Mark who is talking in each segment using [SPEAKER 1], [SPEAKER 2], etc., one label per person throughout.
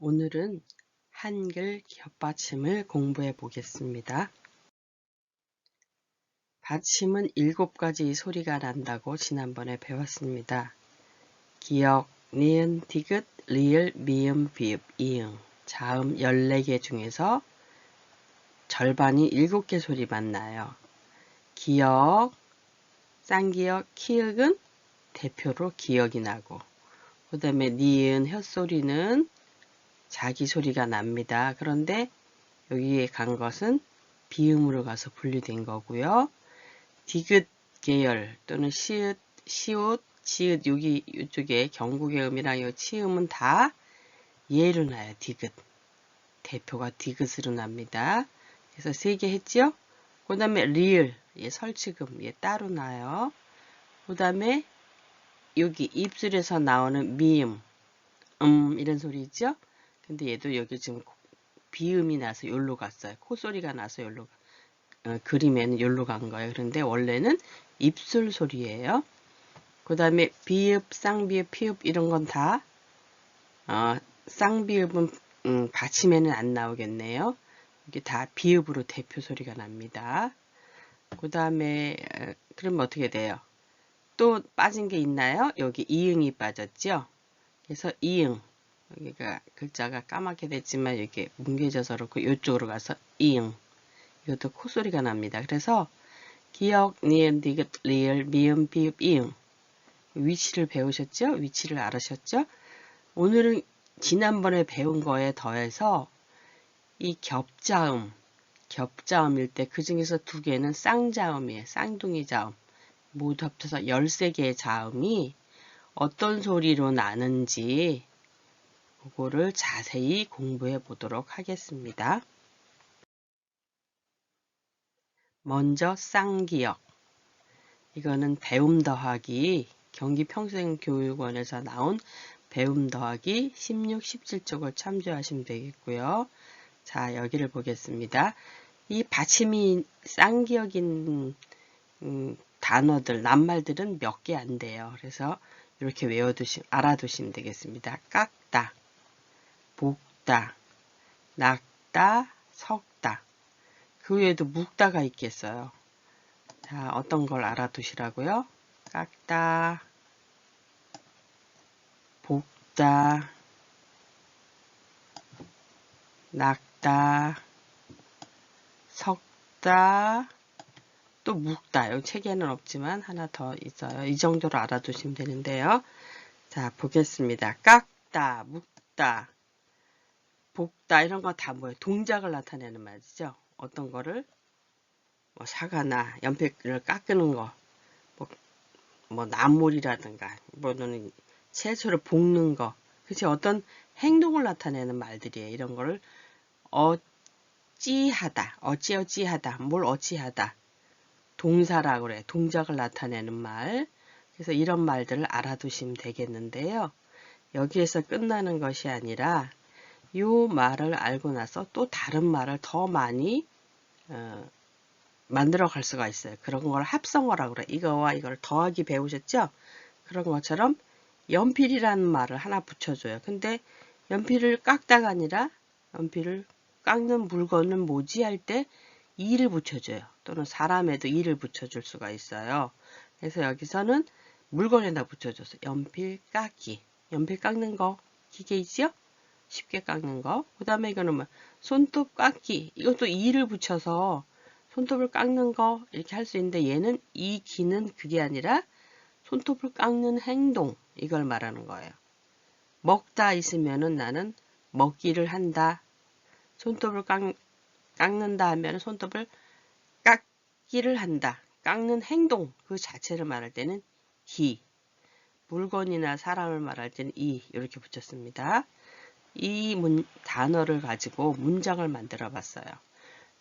[SPEAKER 1] 오늘은 한글 겹받침을 공부해 보겠습니다. 받침은 7가지 소리가 난다고 지난번에 배웠습니다. 기역, 니은, 디귿, 리을, 미음, 비읍, 이응. 자음 14개 중에서 절반이 7개 소리만 나요. 기역, 쌍기역, 키읔은 대표로 기역이 나고, 그 다음에 니은, 혓소리는 자기 소리가 납니다. 그런데 여기에 간 것은 비음으로 가서 분리된 거고요. 디귿 계열 또는 시읒, 시옷, 지읒 여기 이쪽에 경구계음이랑 이 치음은 다 예로 나요. 디귿. 대표가 디귿으로 납니다. 그래서 3개 했죠? 그 다음에 리을, 설치금 따로 나요. 그 다음에 여기 입술에서 나오는 미음, 이런 소리 있죠? 근데 얘도 여기 지금 비음이 나서 여기로 갔어요. 콧소리가 나서 여기로 그림에는 여기로 간 거예요. 그런데 원래는 입술 소리예요. 그 다음에 비읍, 쌍비읍, 피읍 이런 건 다 쌍비읍은 받침에는 안 나오겠네요. 이게 다 비읍으로 대표 소리가 납니다. 그 다음에 그러면 어떻게 돼요? 또 빠진 게 있나요? 여기 이응이 빠졌죠? 그래서 이응, 여기가 글자가 까맣게 됐지만 이렇게 뭉개져서 그렇고 이쪽으로 가서 이응, 이것도 콧소리가 납니다. 그래서 기역, 니은, 디귿, 리을, 미음, 비읍, 이응 위치를 배우셨죠? 위치를 알으셨죠? 오늘은 지난번에 배운 거에 더해서 이 겹자음일 때 그 중에서 2개는 쌍자음이에요. 쌍둥이 자음. 모두 합쳐서 13개의 자음이 어떤 소리로 나는지 그거를 자세히 공부해 보도록 하겠습니다. 먼저 쌍기역. 이거는 배움 더하기 경기평생교육원에서 나온 배움 더하기 16, 17쪽을 참조하시면 되겠고요. 자, 여기를 보겠습니다. 이 받침이 쌍기역인 단어들, 낱말들은 몇 개 안 돼요. 그래서 이렇게 알아두시면 되겠습니다. 깎다, 볶다, 낚다, 섞다. 그 외에도 묵다가 있겠어요. 자, 어떤 걸 알아두시라고요? 깎다, 볶다, 낚다, 섞다, 또 묵다. 여기 책에는 없지만 하나 더 있어요. 이 정도로 알아두시면 되는데요. 자, 보겠습니다. 깎다, 묵다, 볶다 이런 거 다 뭐예요? 동작을 나타내는 말이죠. 어떤 거를 뭐 사과나 연필을 깎는 거, 뭐 나물이라든가, 뭐는 채소를 볶는 거, 그치? 어떤 행동을 나타내는 말들이에요. 이런 거를 어찌하다, 어찌하다, 뭘 어찌하다. 동사라고 그래. 동작을 나타내는 말. 그래서 이런 말들을 알아두시면 되겠는데요. 여기에서 끝나는 것이 아니라 이 말을 알고 나서 또 다른 말을 더 많이 만들어 갈 수가 있어요. 그런 걸 합성어라고 그래. 이거와 이걸 더하기 배우셨죠? 그런 것처럼 연필이라는 말을 하나 붙여줘요. 근데 연필을 깎다가 아니라 연필을 깎는 물건은 뭐지 할 때 이를 붙여줘요. 또는 사람에도 이를 붙여줄 수가 있어요. 그래서 여기서는 물건에다 붙여줘서 연필 깎기. 연필 깎는 거 기계 있죠? 쉽게 깎는 거. 그 다음에 이거는 뭐 손톱 깎기. 이것도 이를 붙여서 손톱을 깎는 거 이렇게 할 수 있는데 얘는 이 기는 그게 아니라 손톱을 깎는 행동 이걸 말하는 거예요. 먹다 있으면은 나는 먹기를 한다. 손톱을 깎는다 하면 손톱을 깎기를 한다. 깎는 행동 그 자체를 말할 때는 기. 물건이나 사람을 말할 때는 이 이렇게 붙였습니다. 이 단어를 가지고 문장을 만들어 봤어요.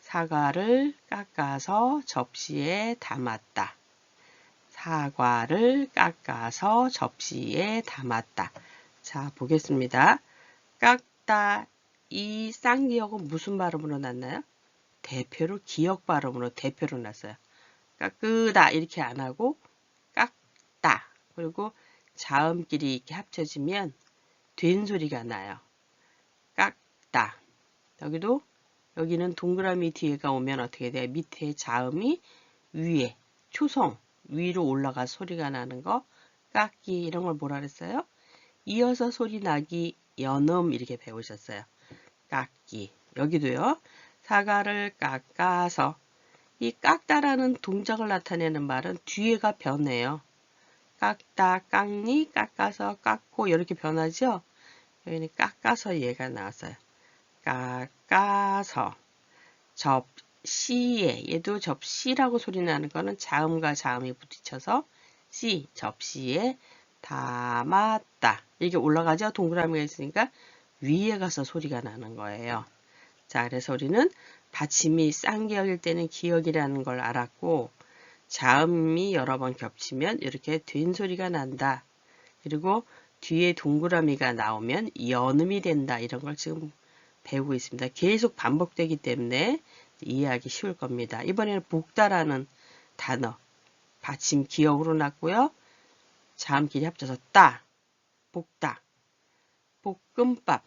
[SPEAKER 1] 사과를 깎아서 접시에 담았다. 사과를 깎아서 접시에 담았다. 자, 보겠습니다. 깎다. 이 쌍기역은 무슨 발음으로 났나요? 대표로 기역 발음으로 대표로 났어요. 깎으다 이렇게 안 하고 깎다. 그리고 자음끼리 이렇게 합쳐지면 된 소리가 나요. 낮다. 여기도 여기는 동그라미 뒤에가 오면 어떻게 돼요? 밑에 자음이 위에 초성 위로 올라가 소리가 나는 거 깎기 이런 걸 뭐라 그랬어요? 이어서 소리 나기 연음 이렇게 배우셨어요. 깎기. 여기도요. 사과를 깎아서 이 깎다라는 동작을 나타내는 말은 뒤에가 변해요. 깎다, 깎니, 깎아서, 깎고 이렇게 변하죠? 여기는 깎아서 얘가 나왔어요. 깎아서 접시에 얘도 접시라고 소리 나는 거는 자음과 자음이 부딪혀서 씨, 접시에 담았다. 이렇게 올라가죠? 동그라미가 있으니까 위에 가서 소리가 나는 거예요. 자, 그래서 우리는 받침이 쌍기역일 때는 기역이라는 걸 알았고 자음이 여러 번 겹치면 이렇게 된 소리가 난다. 그리고 뒤에 동그라미가 나오면 연음이 된다. 이런 걸 지금 배우고 있습니다. 계속 반복되기 때문에 이해하기 쉬울 겁니다. 이번에는 볶다라는 단어 받침 기역으로 났고요. 자음끼리 합쳐서 따, 볶다, 볶음밥.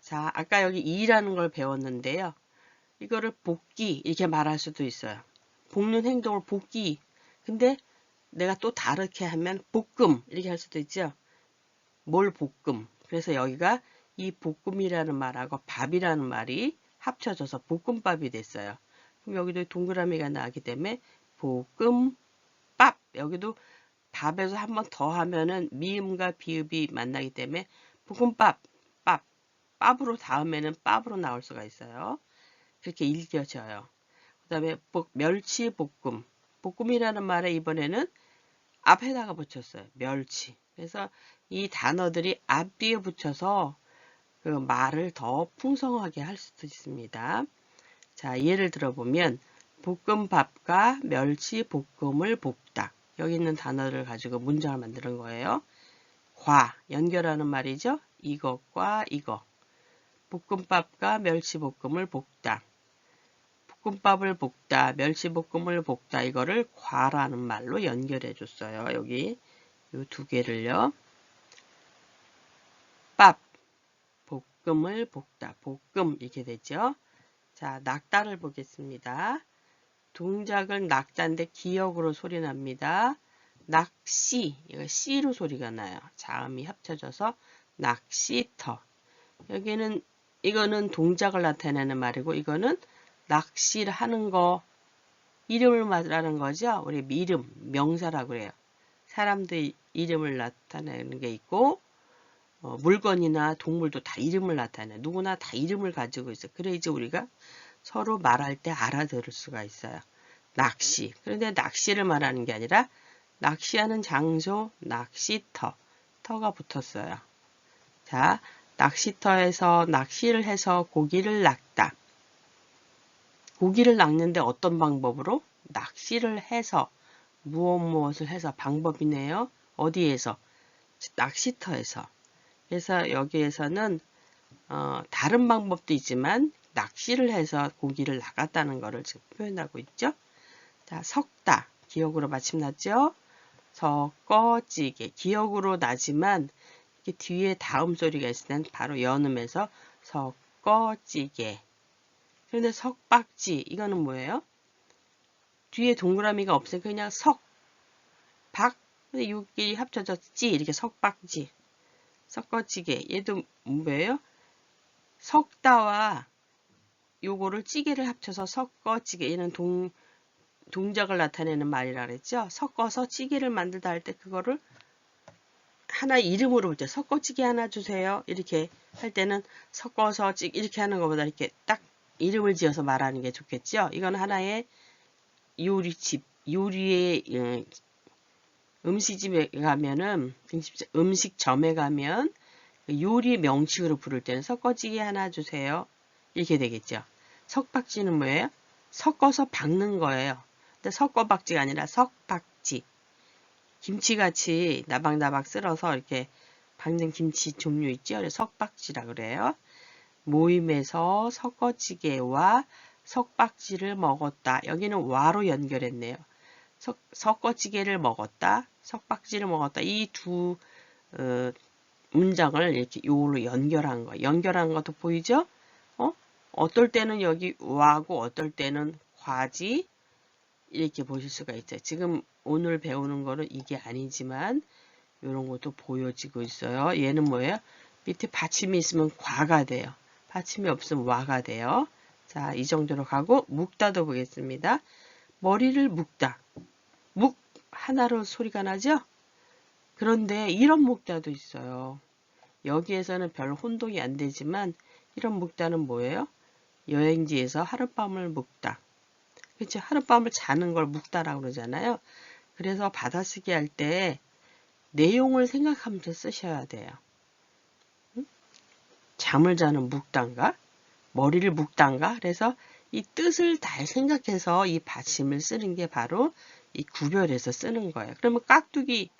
[SPEAKER 1] 자, 아까 여기 이라는 걸 배웠는데요. 이거를 볶기 이렇게 말할 수도 있어요. 볶는 행동을 볶기. 근데 내가 또 다르게 하면 볶음 이렇게 할 수도 있죠. 뭘 볶음. 그래서 여기가 이 볶음이라는 말하고 밥이라는 말이 합쳐져서 볶음밥이 됐어요. 그럼 여기도 동그라미가 나기 때문에 볶음밥. 여기도 밥에서 한 번 더 하면은 미음과 비읍이 만나기 때문에 볶음밥, 밥. 밥으로 다음에는 밥으로 나올 수가 있어요. 그렇게 읽혀져요. 그 다음에 멸치볶음. 볶음이라는 말에 이번에는 앞에다가 붙였어요. 멸치. 그래서 이 단어들이 앞뒤에 붙여서 그 말을 더 풍성하게 할 수도 있습니다. 자, 예를 들어보면 볶음밥과 멸치볶음을 볶다. 여기 있는 단어를 가지고 문장을 만드는 거예요. 과, 연결하는 말이죠. 이것과 이거. 볶음밥과 멸치볶음을 볶다. 볶음밥을 볶다, 멸치볶음을 볶다 이거를 과라는 말로 연결해 줬어요. 여기 이 두 개를요. 밥, 볶음을 볶다, 볶음 이렇게 되죠. 자, 낙다를 보겠습니다. 동작은 낙자인데 기역으로 소리 납니다. 낚시, 이거 씨로 소리가 나요. 자음이 합쳐져서 낚시터. 여기는 이거는 동작을 나타내는 말이고 이거는 낚시를 하는 거 이름을 말하는 거죠. 우리 이름, 명사라고 그래요. 사람들 이름을 나타내는 게 있고 물건이나 동물도 다 이름을 나타내. 누구나 다 이름을 가지고 있어. 그래야지 우리가 서로 말할 때 알아들을 수가 있어요. 낚시. 그런데 낚시를 말하는 게 아니라 낚시하는 장소, 낚시터. 터가 붙었어요. 자, 낚시터에서 낚시를 해서 고기를 낚다. 고기를 낚는데 어떤 방법으로? 낚시를 해서 무엇을 해서 방법이네요. 어디에서? 낚시터에서. 그래서 여기에서는 다른 방법도 있지만 낚시를 해서 고기를 낚았다는 것을 지금 표현하고 있죠. 자, 석다. 기역으로 마침났죠. 섞어찌개. 기역으로 나지만 이렇게 뒤에 다음 소리가 있을 땐 바로 연음에서 섞어찌개. 그런데 석박지 이거는 뭐예요? 뒤에 동그라미가 없으니까 그냥 석, 박, 근데 이게 합쳐져 찌 이렇게 석박지, 섞어찌개. 얘도 뭐예요? 석다와 요거를 찌개를 합쳐서 섞어찌개. 얘는 동작을 나타내는 말이라 그랬죠. 섞어서 찌개를 만들다 할 때 그거를 하나 이름으로 볼 때 섞어찌개 하나 주세요. 이렇게 할 때는 섞어서 찌개 이렇게 하는 것보다 이렇게 딱 이름을 지어서 말하는 게 좋겠죠. 이건 하나의 요리집, 요리의 음식집에 가면은 음식점에 가면 요리 명칭으로 부를 때는 섞어찌개 하나 주세요. 이렇게 되겠죠. 석박지는 뭐예요? 섞어서 박는 거예요. 근데 섞어박지가 아니라 석박지. 김치같이 나박나박 쓸어서 이렇게 박는 김치 종류 있죠. 그래서 석박지라 그래요. 모임에서 섞어찌개와 석박지를 먹었다. 여기는 와로 연결했네요. 섞어찌개를 먹었다. 석박지를 먹었다. 이 두 문장을 이렇게 요로 연결한 거. 연결한 것도 보이죠? 어떨 때는 여기 와고 어떨 때는 과지 이렇게 보실 수가 있어요. 지금 오늘 배우는 거는 이게 아니지만 이런 것도 보여지고 있어요. 얘는 뭐예요? 밑에 받침이 있으면 과가 돼요. 받침이 없으면 와가 돼요. 자, 이 정도로 가고 묵다도 보겠습니다. 머리를 묵다. 묵 하나로 소리가 나죠? 그런데 이런 묵다도 있어요. 여기에서는 별 혼동이 안 되지만 이런 묵다는 뭐예요? 여행지에서 하룻밤을 묵다. 그렇죠? 하룻밤을 자는 걸 묵다라고 그러잖아요. 그래서 받아쓰기 할 때 내용을 생각하면서 쓰셔야 돼요. 잠을 자는 묵단가? 머리를 묵단가? 그래서 이 뜻을 잘 생각해서 이 받침을 쓰는 게 바로 이 구별해서 쓰는 거예요. 그러면 깍두기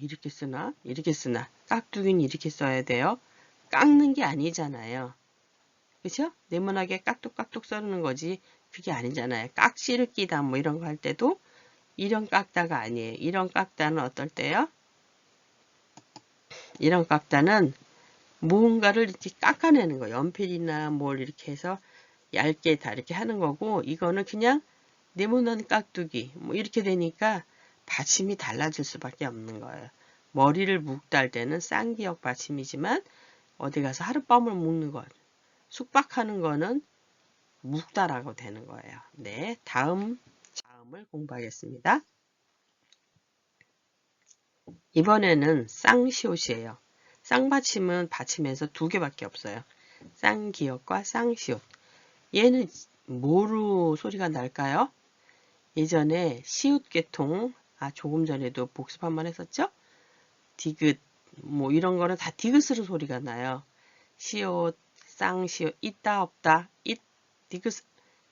[SPEAKER 1] 이렇게 쓰나? 이렇게 쓰나? 깍두기는 이렇게 써야 돼요. 깎는 게 아니잖아요. 그렇죠? 네모나게 깍둑깍둑 써는 거지 그게 아니잖아요. 깍지를 끼다 뭐 이런 거 할 때도 이런 깎다가 아니에요. 이런 깎다는 어떨 때요? 이런 깎다는 무언가를 이렇게 깎아내는 거예요. 연필이나 뭘 이렇게 해서 얇게 다 이렇게 하는 거고 이거는 그냥 네모난 깍두기 뭐 이렇게 되니까 받침이 달라질 수밖에 없는 거예요. 머리를 묵다 할 때는 쌍기역 받침이지만 어디 가서 하룻밤을 묵는 것, 숙박하는 거는 묵다라고 되는 거예요. 네, 다음을 공부하겠습니다. 이번에는 쌍시옷이에요. 쌍받침은 받침에서 두 개밖에 없어요. 쌍기역과 쌍시옷. 얘는 뭐로 소리가 날까요? 예전에 시옷계통, 조금 전에도 복습 한번 했었죠? 디귿, 뭐 이런 거는 다 디귿으로 소리가 나요. 시옷, 쌍시옷, 있다 없다,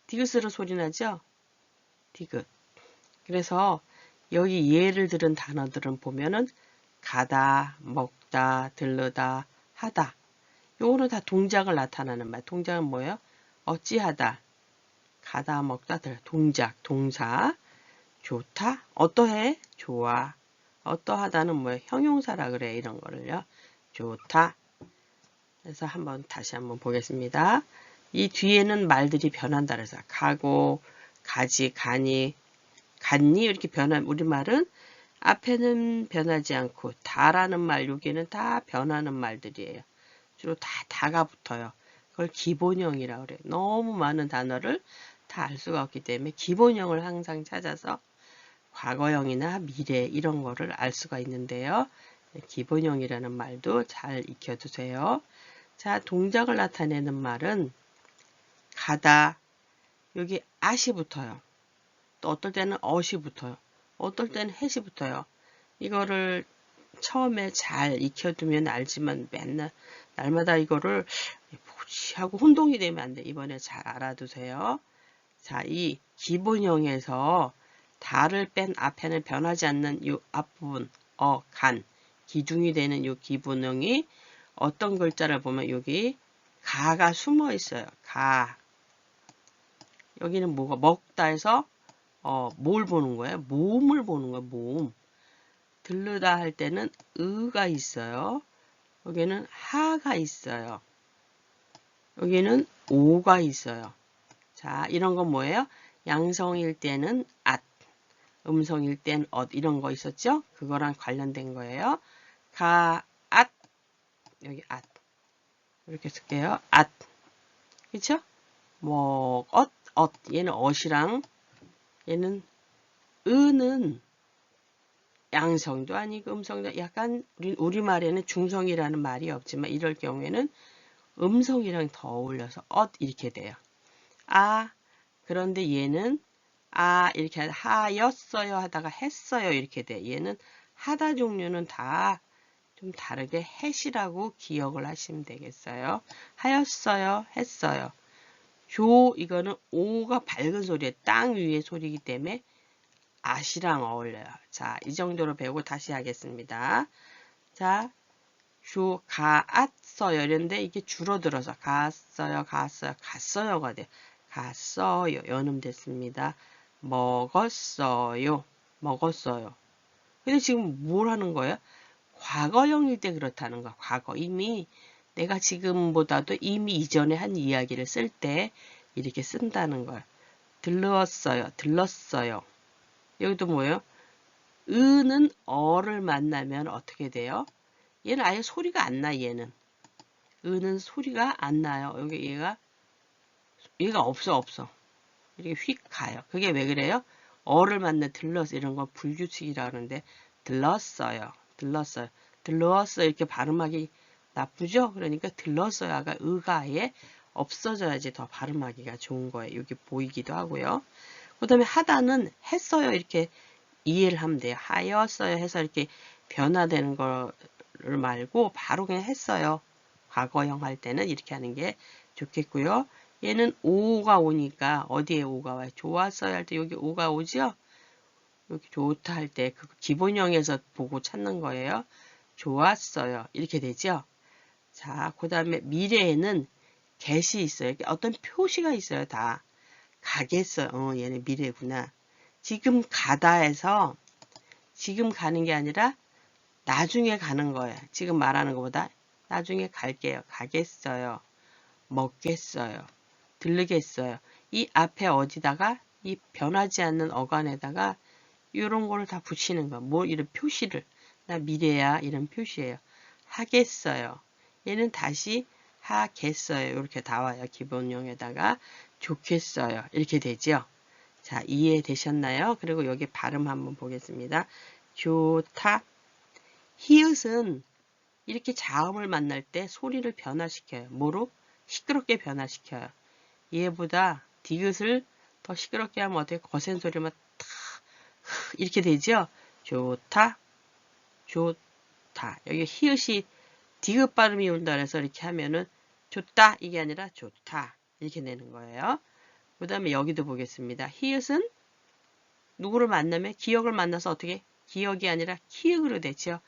[SPEAKER 1] 디귿으로 소리 나죠? 디귿. 그래서 여기 예를 들은 단어들은 보면은 가다, 먹다, 들르다, 하다. 요거는 다 동작을 나타나는 말. 동작은 뭐예요? 어찌하다, 가다, 먹다, 동작, 동사. 좋다, 어떠해? 좋아. 어떠하다는 뭐예요? 형용사라 그래, 이런 거를요. 좋다. 그래서 다시 한번 보겠습니다. 이 뒤에는 말들이 변한다 그래서 가고, 가지, 가니, 갔니 이렇게 변한 우리말은 앞에는 변하지 않고 다라는 말 여기는 다 변하는 말들이에요. 주로 다가 붙어요. 그걸 기본형이라고 그래요. 너무 많은 단어를 다 알 수가 없기 때문에 기본형을 항상 찾아서 과거형이나 미래 이런 거를 알 수가 있는데요. 기본형이라는 말도 잘 익혀두세요. 자, 동작을 나타내는 말은 가다, 여기 at이 붙어요. 또 어떨 때는 ot이 붙어요. 어떨 때는 hat이 붙어요. 이거를 처음에 잘 익혀두면 알지만 맨날 날마다 이거를 뭐지 하고 혼동이 되면 안 돼. 이번에 잘 알아두세요. 자, 이 기본형에서 다를 뺀 앞에는 변하지 않는 이 앞부분 간 기둥이 되는 이 기본형이 어떤 글자를 보면 여기 가가 숨어 있어요. 가. 여기는 뭐가 먹다 해서 뭘 보는 거예요? 몸을 보는 거예요. 몸. 들르다 할 때는 의가 있어요. 여기는 하가 있어요. 여기는 오가 있어요. 자, 이런 건 뭐예요? 양성일 때는 at, 음성일 땐 이런 거 있었죠? 그거랑 관련된 거예요. 가, at, 여기 at. 이렇게 쓸게요. at. 그쵸? 뭐, 얘는 ot이랑, 얘는 은은 양성도 아니고 음성도 약간 우리말에는 중성이라는 말이 없지만 이럴 경우에는 음성이랑 더 어울려서 이렇게 돼요. 그런데 얘는 이렇게 하였어요 하다가 했어요 이렇게 돼. 얘는 하다 종류는 다 좀 다르게 했이라고 기억을 하시면 되겠어요. 하였어요, 했어요. 이거는 오가 밝은 소리에 땅 위의 소리이기 때문에 at이랑 어울려요. 자, 이 정도로 배우고 다시 하겠습니다. 자, 갔어요. 이런데 이게 줄어들어서 갔어요가 돼요. 갔어요. 연음됐습니다. 먹었어요. 근데 지금 뭘 하는 거예요? 과거형일 때 그렇다는 거야. 과거. 이미 내가 지금보다도 이미 이전에 한 이야기를 쓸 때 이렇게 쓴다는 걸. 들렀어요. 들렀어요. 여기도 뭐예요? 으는 어를 만나면 어떻게 돼요? 얘는 아예 소리가 안 나, 얘는. 으는 소리가 안 나요. 여기 얘가 없어. 이렇게 휙 가요. 그게 왜 그래요? 어를 만나 들렀어. 이런 건 불규칙이라 그러는데, 들렀어요. 들렀어요. 이렇게 발음하기 나쁘죠? 그러니까 들렀어요가 으가 아예 없어져야지 더 발음하기가 좋은 거예요. 여기 보이기도 하고요. 그 다음에 하다는 했어요. 이렇게 이해를 하면 돼요. 하였어요 해서 이렇게 변화되는 거를 말고 바로 그냥 했어요. 과거형 할 때는 이렇게 하는 게 좋겠고요. 얘는 오가 오니까 어디에 오가 와요? 좋았어요 할 때 여기 오가 오죠? 여기 좋다 할 때 그 기본형에서 보고 찾는 거예요. 좋았어요. 이렇게 되죠? 자, 그 다음에 미래에는 get이 있어요. 어떤 표시가 있어요. 다. 가겠어요. 얘는 미래구나. 지금 가다 해서 지금 가는 게 아니라 나중에 가는 거예요. 지금 말하는 것보다 나중에 갈게요. 가겠어요. 먹겠어요. 들르겠어요. 이 앞에 어디다가 이 변하지 않는 어간에다가 이런 거를 다 붙이는 거. 뭐 이런 표시를. 나 미래야 이런 표시예요. 하겠어요. 얘는 다시 하겠어요. 이렇게 나와요. 기본형에다가 좋겠어요. 이렇게 되죠. 자, 이해되셨나요? 그리고 여기 발음 한번 보겠습니다. 좋다. 히읗은 이렇게 자음을 만날 때 소리를 변화시켜요. 뭐로? 시끄럽게 변화시켜요. 얘보다 디귿을 더 시끄럽게 하면 어떻게 거센 소리만 탁 이렇게 되죠? 좋다. 좋다. 여기 히읗이 디귿 발음이 온다 그래서 이렇게 하면은 좋다 이게 아니라 좋다 이렇게 내는 거예요. 그 다음에 여기도 보겠습니다. 히읗은 누구를 만나면 기억을 만나서 어떻게? 기억이 아니라 키읔으로 되죠.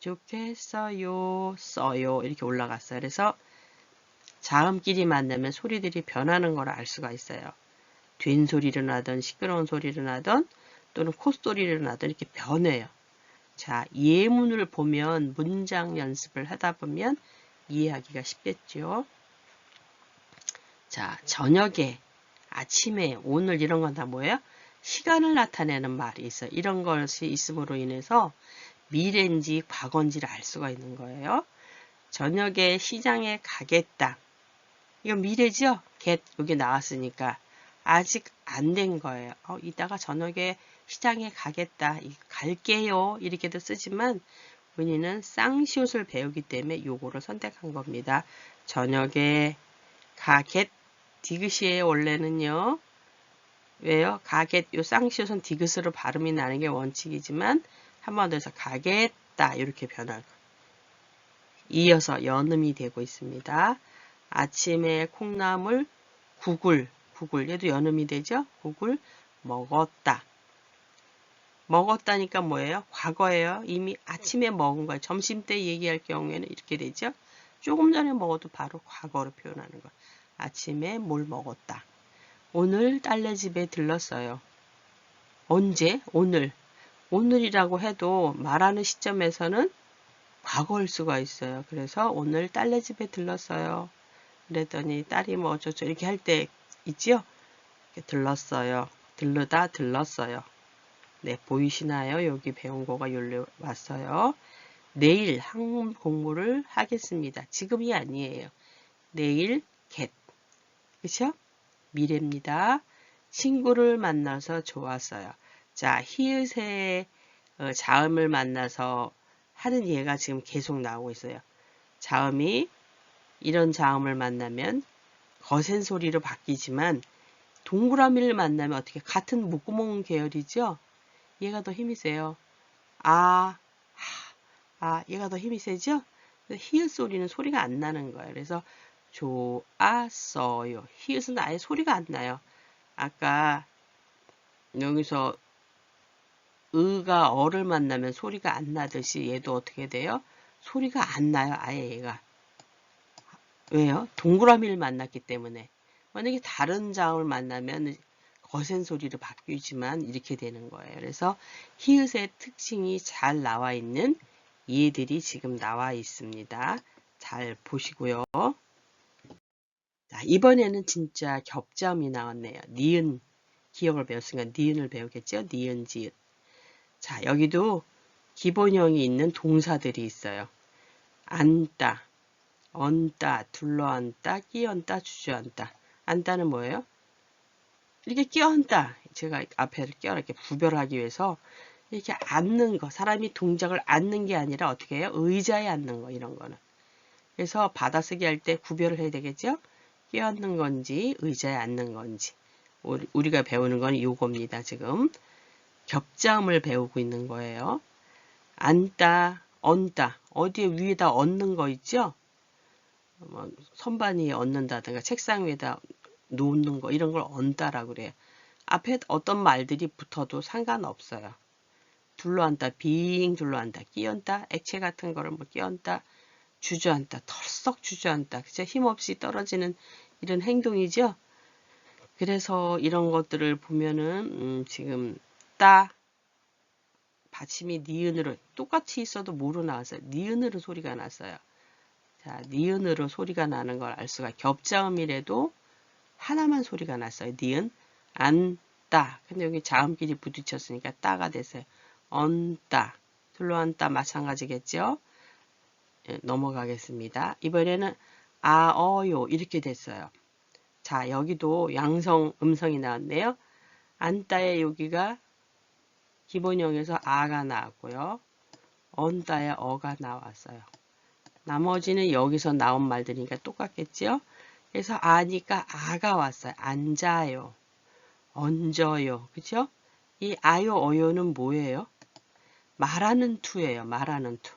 [SPEAKER 1] 좋겠어요, 써요 이렇게 올라갔어요. 그래서 자음끼리 만나면 소리들이 변하는 걸 알 수가 있어요. 된 소리를 나든 시끄러운 소리를 나든 또는 콧소리를 나든 이렇게 변해요. 자, 예문을 보면 문장 연습을 하다 보면 이해하기가 쉽겠죠. 자, 저녁에, 아침에, 오늘 이런 건 다 뭐예요? 시간을 나타내는 말이 있어요. 이런 것이 있음으로 인해서 미래인지 과거인지를 알 수가 있는 거예요. 저녁에 시장에 가겠다. 이건 미래죠? get 여기 나왔으니까 아직 안 된 거예요. 이따가 저녁에 시장에 가겠다. 갈게요. 이렇게도 쓰지만 본인은 쌍시옷을 배우기 때문에 요거를 선택한 겁니다. 저녁에 가겟 디귿이에요. 원래는요. 왜요? 가겟 요 쌍시옷은 디귿으로 발음이 나는 게 원칙이지만 한 번 더 해서 가겠다 이렇게 변할 거예요. 이어서 연음이 되고 있습니다. 아침에 콩나물 국을 얘도 연음이 되죠? 국을 먹었다. 먹었다니까 뭐예요? 과거예요. 이미 아침에 먹은 거예요. 점심때 얘기할 경우에는 이렇게 되죠? 조금 전에 먹어도 바로 과거로 표현하는 거예요. 아침에 뭘 먹었다. 오늘 딸네 집에 들렀어요. 언제? 오늘. 오늘이라고 해도 말하는 시점에서는 과거일 수가 있어요. 그래서 오늘 딸네 집에 들렀어요. 그랬더니 딸이 뭐 어쩌죠 이렇게 할 때 있죠? 이렇게 들렀어요. 들르다 들렀어요. 네, 보이시나요? 여기 배운 거가 여기로 왔어요. 내일 학문 공부를 하겠습니다. 지금이 아니에요. 내일 get. 그쵸? 미래입니다. 친구를 만나서 좋았어요. 자, 히읗의 자음을 만나서 하는 예가 지금 계속 나오고 있어요. 자음이 이런 자음을 만나면 거센 소리로 바뀌지만 동그라미를 만나면 어떻게 같은 목구멍 계열이죠? 얘가 더 힘이 세요. 얘가 더 힘이 세죠? 히읗 소리는 소리가 안 나는 거예요. 그래서 좋았어요. 히읗은 아예 소리가 안 나요. 아까 여기서 으가 어를 만나면 소리가 안 나듯이 얘도 어떻게 돼요? 소리가 안 나요. 아예 얘가. 왜요? 동그라미를 만났기 때문에. 만약에 다른 자음을 만나면 거센 소리로 바뀌지만 이렇게 되는 거예요. 그래서 히읗의 특징이 잘 나와 있는 예들이 지금 나와 있습니다. 잘 보시고요. 자, 이번에는 진짜 겹자음이 나왔네요. 니은 기억을 배웠으니까 니은을 배우겠죠? 니은, 지읒. 자, 여기도 기본형이 있는 동사들이 있어요. 앉다, 얹다, 둘러앉다, 끼얹다, 주저앉다. 앉다는 뭐예요? 이렇게 끼얹다. 제가 앞에 이렇게 구별하기 위해서 이렇게 앉는 거, 사람이 동작을 앉는 게 아니라 어떻게 해요? 의자에 앉는 거, 이런 거는. 그래서 받아쓰기 할 때 구별을 해야 되겠죠? 끼얹는 건지, 의자에 앉는 건지. 우리가 배우는 건 요겁니다, 지금. 겹자음을 배우고 있는 거예요. 앉다, 얹다. 어디에 위에다 얹는 거 있죠? 선반 위에 얹는다든가 책상 위에다 놓는 거, 이런 걸 얹다라고 그래요. 앞에 어떤 말들이 붙어도 상관없어요. 둘러앉다, 빙 둘러앉다, 끼얹다, 액체 같은 거를 뭐 끼얹다, 주저앉다, 털썩 주저앉다. 그죠? 힘없이 떨어지는 이런 행동이죠. 그래서 이런 것들을 보면은 지금 따 받침이 니은으로 똑같이 있어도 뭐로 나왔어요? 니은으로 소리가 났어요. 자, 니은으로 소리가 나는 걸 알 수가. 겹자음이라도 하나만 소리가 났어요. 니은, 안, 따. 근데 여기 자음끼리 부딪혔으니까 따가 됐어요. 얹다, 둘러앉다 마찬가지겠죠? 예, 넘어가겠습니다. 이번에는 아어요 이렇게 됐어요. 자, 여기도 양성 음성이 나왔네요. 안따의 여기가 기본형에서 아가 나왔고요. 얹다의 어가 나왔어요. 나머지는 여기서 나온 말들이니까 똑같겠죠? 그래서 아니까 아가 왔어요. 앉아요. 얹어요. 그죠? 이 아요, 어요는 뭐예요? 말하는 투예요. 말하는 투.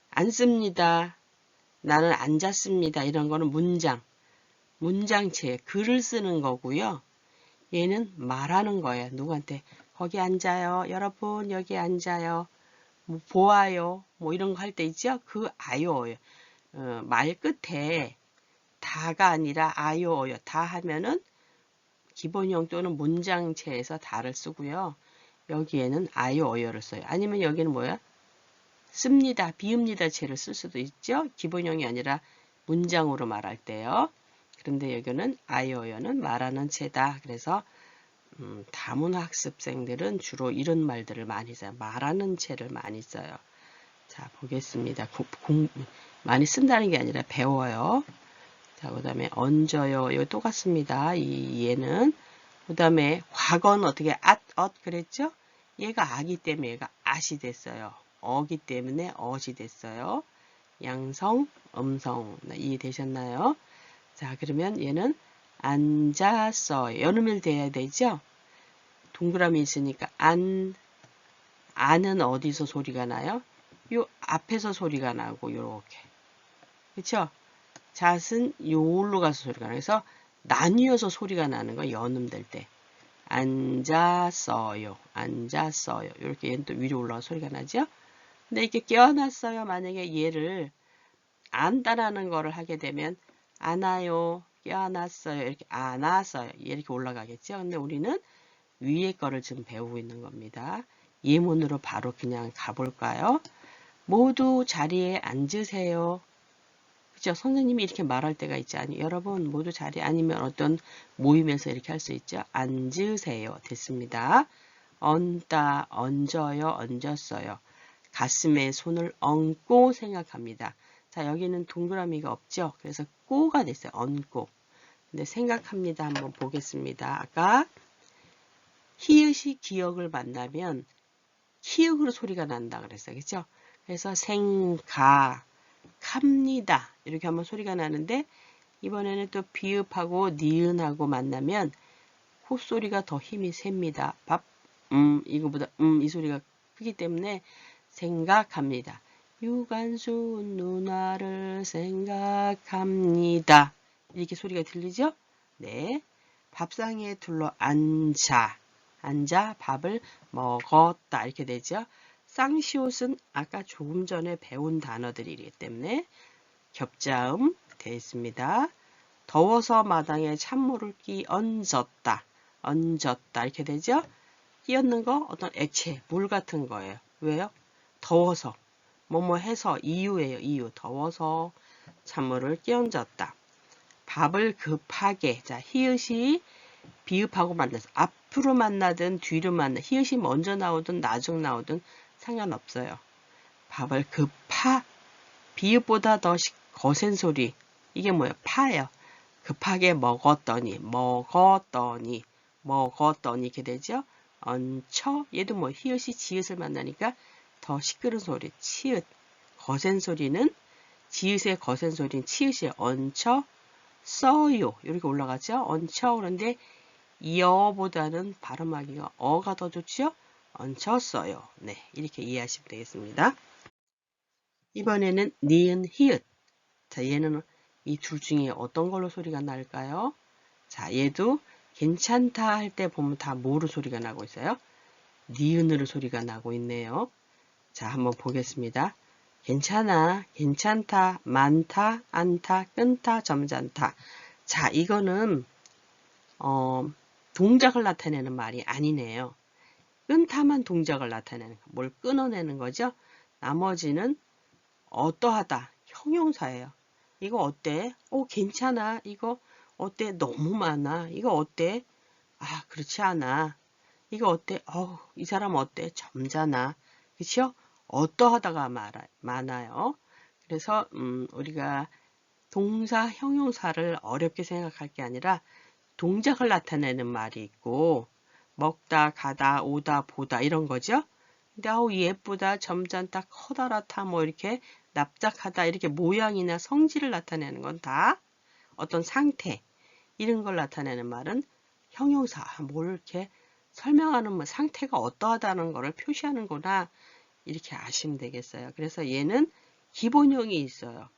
[SPEAKER 1] 앉습니다. 나는 앉았습니다. 이런 거는 문장체, 글을 쓰는 거고요. 얘는 말하는 거예요. 누구한테 거기 앉아요. 여러분 여기 앉아요. 뭐 보아요. 뭐 이런 거 할 때 있죠. 그 아요예요. 말 끝에 다가 아니라 아요예요. 다 하면은 기본형 또는 문장체에서 다를 쓰고요. 여기에는 아요어요를 써요. 아니면 여기는 뭐야? 씁니다. 비읍니다. 체를 쓸 수도 있죠. 기본형이 아니라 문장으로 말할 때요. 그런데 여기는 아이어는 말하는 체다. 그래서 다문학습생들은 주로 이런 말들을 많이 써요. 말하는 체를 많이 써요. 자, 보겠습니다. 많이 쓴다는 게 아니라 배워요. 자, 그 다음에 얹어요. 이거 똑같습니다. 얘는. 그 다음에 과거는 어떻게 그랬죠? 얘가 아기 때문에 얘가 앗이 됐어요. 어기 때문에 엇이 됐어요. 양성, 음성. 이해되셨나요? 자, 그러면 얘는 앉았어요. 연음일 돼야 되죠? 동그라미 있으니까 안은 어디서 소리가 나요? 요 앞에서 소리가 나고 요렇게. 그쵸? 잣은 요로 가서 소리가 나요. 그래서 나뉘어서 소리가 나는 거 연음될 때. 앉았어요. 앉았어요. 이렇게 얘는 또 위로 올라가 소리가 나죠? 근데 이렇게 껴놨어요. 만약에 얘를 안다라는 거를 하게 되면 안아요. 껴놨어요. 이렇게 안았어요. 이렇게 올라가겠죠? 근데 우리는 위에 거를 지금 배우고 있는 겁니다. 예문으로 바로 그냥 가볼까요? 모두 자리에 앉으세요. 그죠? 선생님이 이렇게 말할 때가 있지 않아요? 여러분 모두 자리에 아니면 어떤 모임에서 이렇게 할 수 있죠? 앉으세요. 됐습니다. 얹다, 얹어요, 얹었어요. 가슴에 손을 얹고 생각합니다. 자, 여기는 동그라미가 없죠? 그래서 꼬가 됐어요. 얹고. 근데 생각합니다. 한번 보겠습니다. 아까 히읗이 기억을 만나면 히읗으로 소리가 난다 그랬어요. 그죠? 그래서 생각합니다. 이렇게 한번 소리가 나는데 이번에는 또 비읍하고 니은하고 만나면 콧소리가 더 힘이 셉니다. 이거보다 이 소리가 크기 때문에 생각합니다. 유관수 누나를 생각합니다. 이렇게 소리가 들리죠? 네. 밥상에 둘러 앉아 밥을 먹었다 이렇게 되죠. 쌍시옷은 아까 조금 전에 배운 단어들이기 때문에 겹자음 되어 있습니다. 더워서 마당에 찬물을 끼얹었다. 얹었다 이렇게 되죠. 끼얹는 거 어떤 액체, 물 같은 거예요. 왜요? 더워서. 뭐뭐 해서 이유예요. 이유. 더워서 찬물을 끼얹었다. 밥을 급하게. 자, 히읗이 비읍하고 만나서 앞으로 만나든 뒤로 만나. 히읗이 먼저 나오든 나중 나오든 상관없어요. 밥을 비읍보다 더 거센 소리. 이게 뭐예요? 파예요. 급하게 먹었더니 이렇게 되죠. 얹혀. 얘도 뭐 히읗이 지읒을 만나니까 더 시끄러운 소리. 치읓. 거센 소리는 지읒의 거센 소리는 치읓이 얹혀 써요. 이렇게 올라가죠. 얹혀. 그런데 여보다는 발음하기가 어가 더 좋죠. 얹혔어요. 네, 이렇게 이해하시면 되겠습니다. 이번에는 니은 히읗. 자, 얘는 이 둘 중에 어떤 걸로 소리가 날까요? 자, 얘도 괜찮다 할 때 보면 다 뭐로 소리가 나고 있어요? 니은으로 소리가 나고 있네요. 자, 한번 보겠습니다. 괜찮아, 괜찮다, 많다, 않다, 끊다, 점잖다. 자, 이거는 동작을 나타내는 말이 아니네요. 끊다만 동작을 나타내는 거, 뭘 끊어내는 거죠. 나머지는 어떠하다, 형용사예요. 이거 어때? 괜찮아. 이거 어때? 너무 많아. 이거 어때? 아, 그렇지 않아. 이거 어때? 이 사람 어때? 점잖아. 그쵸? 어떠하다가 많아요. 그래서 우리가 동사, 형용사를 어렵게 생각할 게 아니라 동작을 나타내는 말이 있고 먹다, 가다, 오다, 보다 이런 거죠. 근데 예쁘다, 점잖다, 커다랗다 뭐 이렇게 납작하다 이렇게 모양이나 성질을 나타내는 건 다 어떤 상태 이런 걸 나타내는 말은 형용사 뭘 이렇게 설명하는 뭐 상태가 어떠하다는 것을 표시하는구나 이렇게 아시면 되겠어요. 그래서 얘는 기본형이 있어요.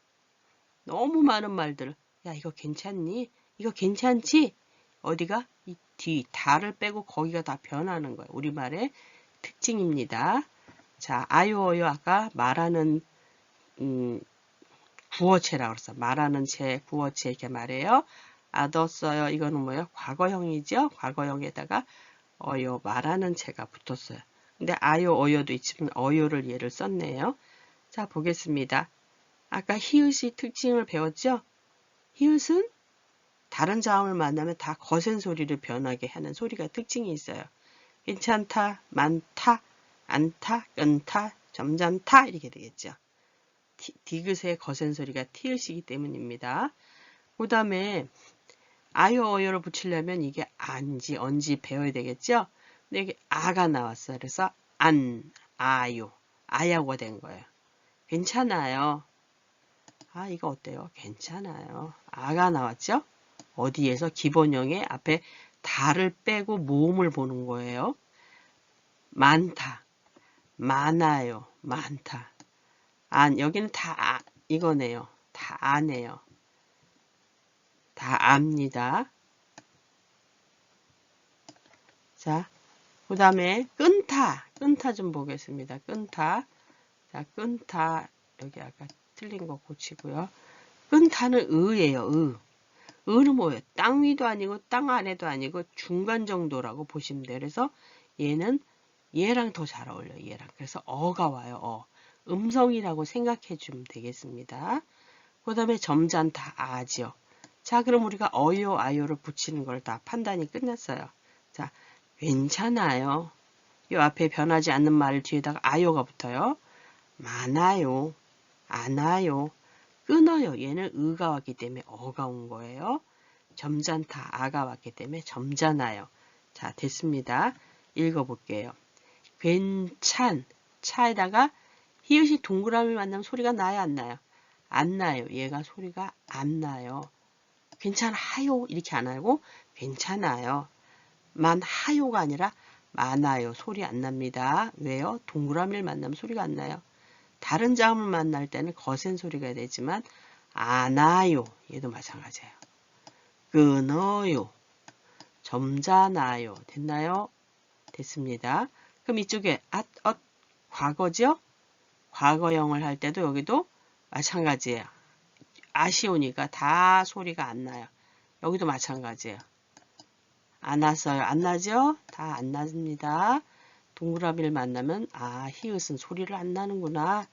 [SPEAKER 1] 너무 많은 말들 야 이거 괜찮니? 이거 괜찮지? 어디가? 이 뒤 다를 빼고 거기가 다 변하는 거예요. 우리말의 특징입니다. 자, 아유 어유 아까 말하는 구어체라고 그랬어. 말하는 채, 구어체 이렇게 말해요. ad었어요. 이거는 뭐예요? 과거형이죠. 과거형에다가 어요, 말하는 채가 붙었어요. 근데 아요, 어요도 있지만 어요를 얘를 썼네요. 자, 보겠습니다. 아까 히읗이 특징을 배웠죠? 히읗은 다른 자음을 만나면 다 거센 소리를 변하게 하는 소리가 특징이 있어요. 괜찮다, 많다, 않다, 끊다, 점잖다 이렇게 되겠죠. 디귿의 거센 소리가 티읕이기 때문입니다. 그 다음에 아요, 어요를 붙이려면 이게 안지, 언지 배워야 되겠죠? 근데 이게 아가 나왔어요. 그래서 안, 아요, 아야고가 된 거예요. 괜찮아요. 아, 이거 어때요? 괜찮아요. 아가 나왔죠? 어디에서? 기본형의 앞에 다를 빼고 모음을 보는 거예요. 많다, 많아요, 많다. 여기는 다 이거네요. 다 아네요. 다 압니다. 자, 그 다음에 끊다 좀 보겠습니다. 끊다. 자, 끊다. 여기 아까 틀린 거 고치고요. 끊다는 의예요. 의는 뭐예요? 땅 위도 아니고 땅 아래도 아니고 중간 정도라고 보시면 돼요. 그래서 얘는 얘랑 더 잘 어울려요. 얘랑. 그래서 어가 와요. 음성이라고 생각해 주면 되겠습니다. 그 다음에 점잖다 아죠. 자, 그럼 우리가 어요, 아요를 붙이는 걸 다 판단이 끝났어요. 자, 괜찮아요. 이 앞에 변하지 않는 말 뒤에다가 아요가 붙어요. 많아요. 안 와요. 끊어요. 얘는 의가 왔기 때문에 어가 온 거예요. 점잖다 아가 왔기 때문에 점잖아요. 자, 됐습니다. 읽어볼게요. 괜찮 차에다가 히읗이 동그라미 만나면 소리가 나요, 안 나요? 안 나요. 얘가 소리가 안 나요. 괜찮아요. 이렇게 안 하고 괜찮아요. 만하요가 아니라 많아요. 소리 안 납니다. 왜요? 동그라미를 만나면 소리가 안 나요. 다른 자음을 만날 때는 거센 소리가 되지만 안 와요. 얘도 마찬가지예요. 끊어요. 점잖아요. 됐나요? 됐습니다. 그럼 이쪽에 과거죠? 과거형을 할 때도 여기도 마찬가지예요. 아쉬우니까 다 소리가 안 나요. 여기도 마찬가지예요. 안 왔어요. 안 나죠? 다 안 납니다. 동그라미를 만나면 히읗은 소리를 안 나는구나.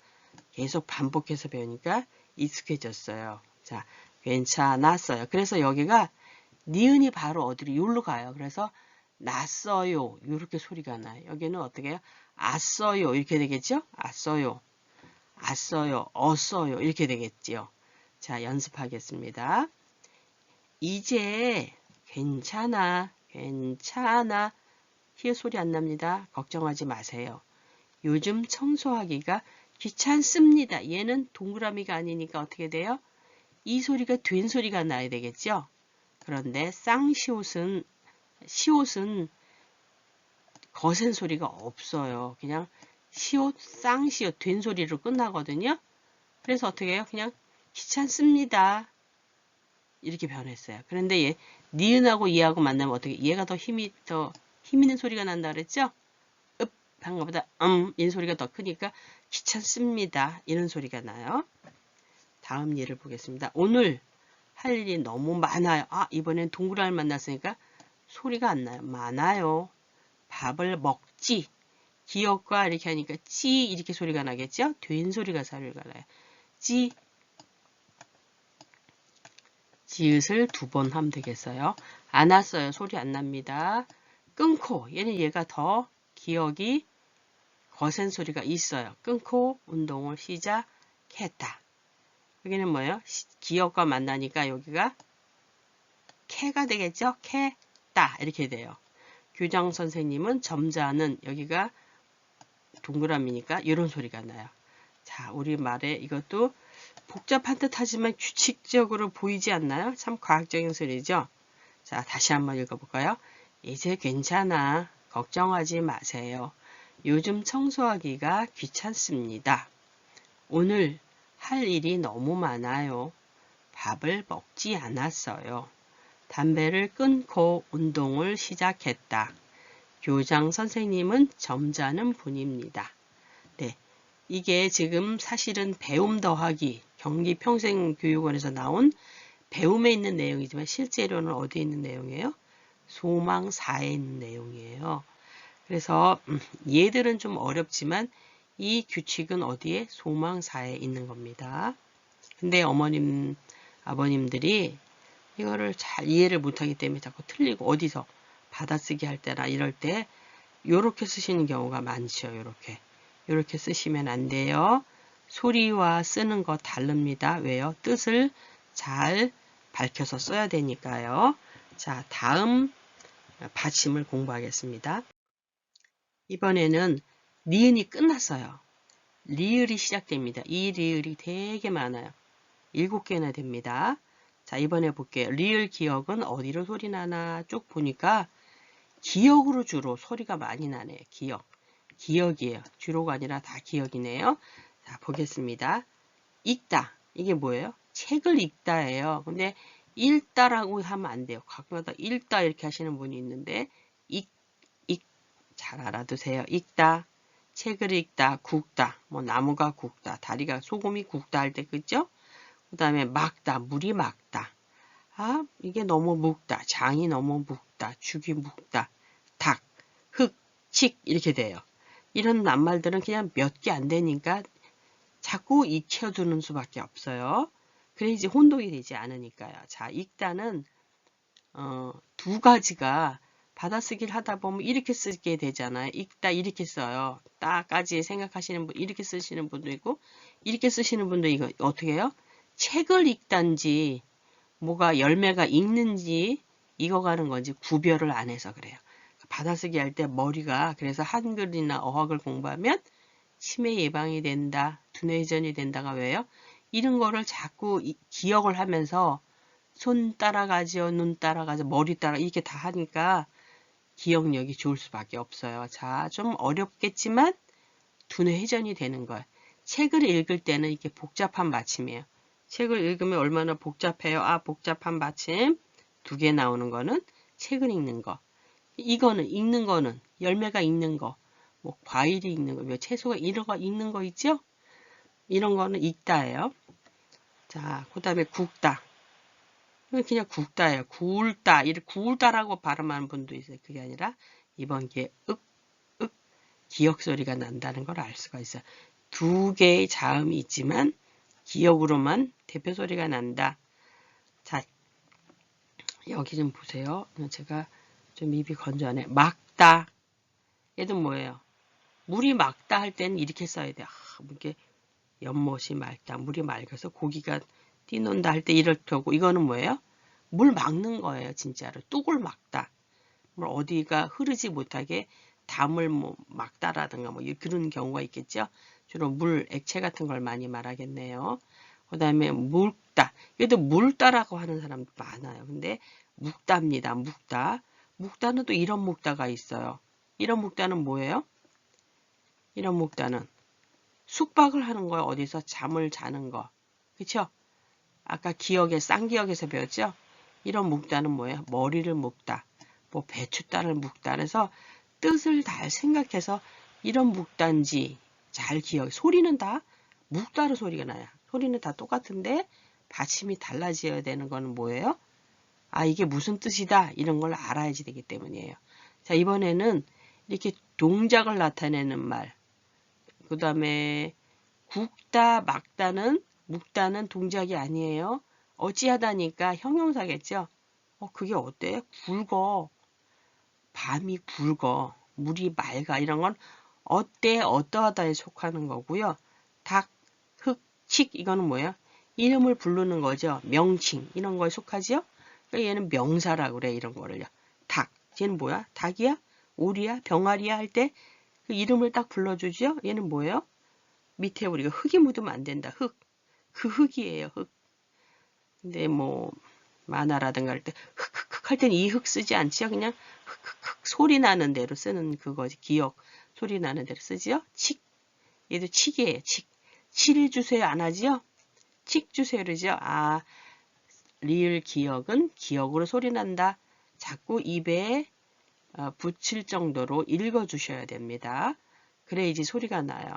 [SPEAKER 1] 계속 반복해서 배우니까 익숙해졌어요. 자, 괜찮았어요. 그래서 여기가 니은이 바로 어디로 여기로 가요. 그래서 났어요. 이렇게 소리가 나요. 여기는 어떻게 해요? 아써요. 이렇게 되겠죠? 아써요. 아써요. 어써요. 이렇게 되겠죠. 자, 연습하겠습니다. 이제 괜찮아. 괜찮아. 히읗 소리 안 납니다. 걱정하지 마세요. 요즘 청소하기가 귀찮습니다. 얘는 동그라미가 아니니까 어떻게 돼요? 이 소리가 된 소리가 나야 되겠죠? 그런데 쌍시옷은 거센 소리가 없어요. 그냥 시옷, 쌍시옷, 된 소리로 끝나거든요. 그래서 어떻게 해요? 그냥 귀찮습니다. 이렇게 변했어요. 그런데 얘 니은하고 얘하고 만나면 어떻게 얘가 더 힘 있는 소리가 난다 그랬죠? 읍 한 것보다 이 소리가 더 크니까 귀찮습니다. 이런 소리가 나요. 다음 예를 보겠습니다. 오늘 할 일이 너무 많아요. 아, 이번엔 동그라미 만났으니까 소리가 안 나요. 많아요. 밥을 먹지. 기억과 이렇게 하니까 찌 이렇게 소리가 나겠죠? 된 소리가 소리가 나요. 찌. 지읒을 2번 하면 되겠어요. 안 왔어요. 소리 안 납니다. 끊고. 얘가 더 기억이 거센 소리가 있어요. 끊고 운동을 시작했다. 여기는 뭐예요? 기억과 만나니까 여기가 캐가 되겠죠? 캐다 이렇게 돼요. 교장 선생님은 점자는 여기가 동그라미니까 이런 소리가 나요. 자, 우리 말에 이것도 복잡한 듯 하지만 규칙적으로 보이지 않나요? 참 과학적인 소리죠? 자, 다시 한번 읽어볼까요? 이제 괜찮아. 걱정하지 마세요. 요즘 청소하기가 귀찮습니다. 오늘 할 일이 너무 많아요. 밥을 먹지 않았어요. 담배를 끊고 운동을 시작했다. 교장 선생님은 점잖은 분입니다. 네, 이게 지금 사실은 배움 더하기 경기평생교육원에서 나온 배움에 있는 내용이지만 실제로는 어디에 있는 내용이에요? 소망사에 있는 내용이에요. 그래서 얘들은 좀 어렵지만 이 규칙은 어디에? 소망사에 있는 겁니다. 근데 어머님, 아버님들이 이거를 잘 이해를 못하기 때문에 자꾸 틀리고 어디서 받아쓰기 할 때나 이럴 때 요렇게 쓰시는 경우가 많죠. 요렇게 쓰시면 안 돼요. 소리와 쓰는 거 다릅니다. 왜요? 뜻을 잘 밝혀서 써야 되니까요. 자, 다음 받침을 공부하겠습니다. 이번에는 니은이 끝났어요. 리을이 시작됩니다. 이 리을이 되게 많아요. 7개나 됩니다. 자, 이번에 볼게요. 리을 기억은 어디로 소리 나나 쭉 보니까 기억으로 주로 소리가 많이 나네요. 기억이에요. 주로가 아니라 다 기억이네요. 자, 보겠습니다. 읽다. 이게 뭐예요? 책을 읽다예요. 근데 읽다라고 하면 안 돼요. 가끔가다 읽다 이렇게 하시는 분이 있는데 잘 알아두세요. 읽다. 책을 읽다, 굽다. 뭐 나무가 굽다, 다리가 소금이 굽다 할 때 그죠? 그 다음에 막다, 물이 막다. 아, 이게 너무 묵다. 장이 너무 묵다. 죽이 묵다. 닭, 흙, 칙 이렇게 돼요. 이런 낱말들은 그냥 몇 개 안 되니까 자꾸 익혀두는 수밖에 없어요. 그래야지 혼동이 되지 않으니까요. 자, 읽다는 2가지가 받아쓰기를 하다 보면 이렇게 쓰게 되잖아요. 읽다 이렇게 써요. 따까지 생각하시는 분 이렇게 쓰시는 분도 있고 이렇게 쓰시는 분도 이거 어떻게 해요? 책을 읽단지 뭐가 열매가 읽는지 익어가는 건지 구별을 안 해서 그래요. 받아쓰기 할 때 머리가 그래서 한글이나 어학을 공부하면 치매 예방이 된다, 두뇌 회전이 된다가 왜요? 이런 거를 자꾸 기억을 하면서 손 따라가죠, 눈 따라가죠, 머리 따라 이렇게 다 하니까 기억력이 좋을 수밖에 없어요. 자, 좀 어렵겠지만 두뇌 회전이 되는 거예요. 책을 읽을 때는 이렇게 복잡한 받침이에요. 책을 읽으면 얼마나 복잡해요. 아, 복잡한 받침 2개 나오는 거는 책을 읽는 거. 이거는 읽는 거는 열매가 읽는 거, 뭐 과일이 읽는 거, 뭐 채소가 이런 거 읽는 거 있죠? 이런 거는 읽다예요. 자, 그 다음에 굽다. 그냥 굽다예요. 구울다. 이렇게 구울다라고 발음하는 분도 있어요. 그게 아니라 이번 게 기억 소리가 난다는 걸 알 수가 있어요. 두 개의 자음이 있지만 기역으로만 대표 소리가 난다. 자, 여기 좀 보세요. 제가 좀 입이 건조하네. 막다. 얘도 뭐예요? 물이 맑다 할 때는 이렇게 써야 돼. 이게 연못이 맑다. 물이 맑아서 고기가 뛰논다 할 때 이렇게 하고, 이거는 뭐예요? 물 막는 거예요. 진짜로. 뚝을 막다. 물 어디가 흐르지 못하게 담을 뭐 막다라든가 뭐 그런 경우가 있겠죠. 주로 물, 액체 같은 걸 많이 말하겠네요. 그 다음에 묽다. 얘도 묽다라고 하는 사람도 많아요. 근데 묵다입니다. 묵다. 묵다는 또 이런 묵다가 있어요. 이런 묵다는 뭐예요? 이런 묵다는 숙박을 하는 거예요. 어디서 잠을 자는 거. 그쵸? 아까 기억에, 쌍기역에서 배웠죠? 이런 묵다는 뭐예요? 머리를 묵다. 뭐 배춧단을 묵다. 그래서 뜻을 잘 생각해서 이런 묵단지 잘 기억. 소리는 다 묵다로 소리가 나요. 소리는 다 똑같은데 받침이 달라져야 되는 거는 뭐예요? 아, 이게 무슨 뜻이다. 이런 걸 알아야지 되기 때문이에요. 자, 이번에는 이렇게 동작을 나타내는 말. 그 다음에 굵다, 막다는, 묵다는 동작이 아니에요. 어찌하다니까 형용사겠죠? 그게 어때? 굵어. 밤이 굵어. 물이 맑아. 이런 건 어때, 어떠하다에 속하는 거고요. 닭, 흑, 칙 이거는 뭐예요? 이름을 부르는 거죠. 명칭 이런 거에 속하죠. 그러니까 얘는 명사라고 그래. 이런 거를요. 닭. 얘는 뭐야? 닭이야? 오리야? 병아리야? 할 때 그 이름을 딱 불러주죠. 얘는 뭐예요? 밑에 우리가 흙이 묻으면 안 된다. 흙. 그 흙이에요. 흙. 근데 뭐 만화라든가 할 때 흑흑흑 할 때는 이 흙 쓰지 않지요. 그냥 흑흑흑 소리 나는 대로 쓰는 그거지. 기억 소리 나는 대로 쓰지요. 칙. 얘도 칙이에요. 칙. 칠 주세요 안 하지요? 칙 주세요 그러죠. 아, 리을 기억은 기억으로 소리 난다. 자꾸 입에 붙일 정도로 읽어 주셔야 됩니다. 그래야지 소리가 나요.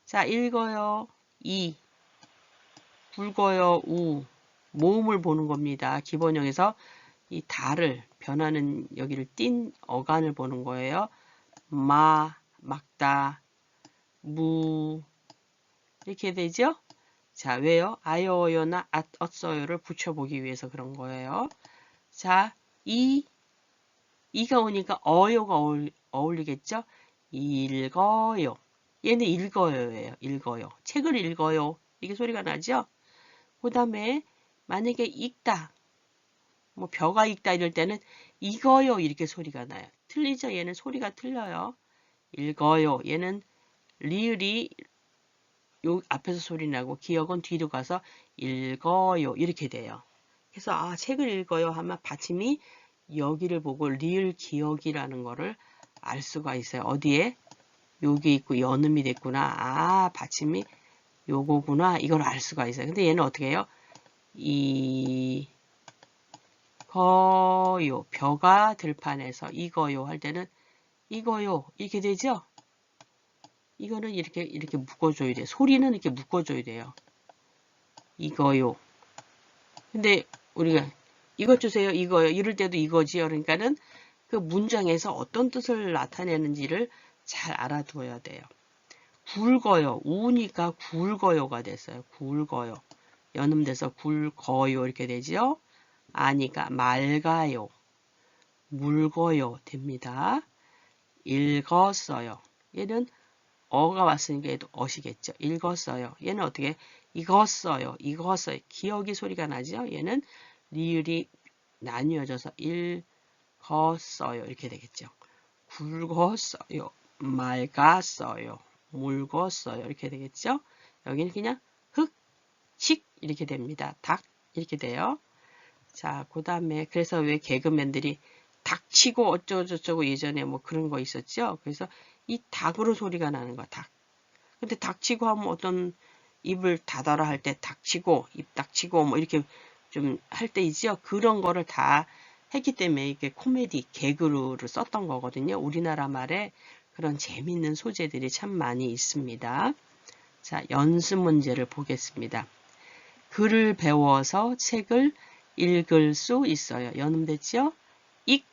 [SPEAKER 1] 자, 읽어요. 이. 굵어요. 우. 모음을 보는 겁니다. 기본형에서 이 다를 변하는 여기를 띤 어간을 보는 거예요. 막다, 무 이렇게 되죠? 자, 왜요? 아여어요나 앗어요를 붙여보기 위해서 그런 거예요. 자, 이가 오니까 어요가 어울리겠죠? 읽어요. 얘는 읽어요예요. 읽어요. 책을 읽어요. 이게 소리가 나죠? 그 다음에 만약에 읽다, 뭐 벼가 읽다 이럴 때는 읽어요 이렇게 소리가 나요. 틀리죠? 얘는 소리가 틀려요. 읽어요. 얘는 리을이 요 앞에서 소리 나고 기억은 뒤로 가서 읽어요 이렇게 돼요. 그래서 아, 책을 읽어요 하면 받침이 여기를 보고 리을 기억이라는 거를 알 수가 있어요. 어디에? 여기 있고 연음이 됐구나. 아, 받침이 요거구나. 이걸 알 수가 있어요. 근데 얘는 어떻게 해요? 이거요. 벼가 들판에서 이거요 할 때는 이거요. 이렇게 되죠? 이거는 이렇게 묶어줘야 돼요. 소리는 이렇게 묶어줘야 돼요. 이거요. 근데 우리가 이것 주세요. 이거요. 이럴 때도 이거지요. 그러니까는 그 문장에서 어떤 뜻을 나타내는지를 잘 알아두어야 돼요. 굵어요. 우니까 굵어요가 됐어요. 굵어요. 연음돼서 굵어요 이렇게 되죠. 아니까 맑아요. 묽어요 됩니다. 읽었어요. 얘는 어가 왔으니까 얘도 어시겠죠. 읽었어요. 얘는 어떻게? 읽었어요. 읽었어요. 기억이 소리가 나죠. 얘는 리을이 나뉘어져서 읽었어요. 이렇게 되겠죠. 굵었어요. 맑았어요. 묽었어요. 이렇게 되겠죠. 여기는 그냥 흑, 칙 이렇게 됩니다. 닭 이렇게 돼요. 자, 그 다음에 그래서 왜 개그맨들이 닭치고 어쩌고저쩌고 예전에 뭐 그런 거 있었죠. 그래서 이 닭으로 소리가 나는 거야. 닭. 근데 닭치고 하면 어떤 입을 닫아라 할 때 닭치고 입 닥치고 뭐 이렇게 좀 할 때 있죠. 그런 거를 다 했기 때문에 이게 코미디 개그를 썼던 거거든요. 우리나라 말에 그런 재밌는 소재들이 참 많이 있습니다. 자, 연습 문제를 보겠습니다. 글을 배워서 책을 읽을 수 있어요. 연음됐죠?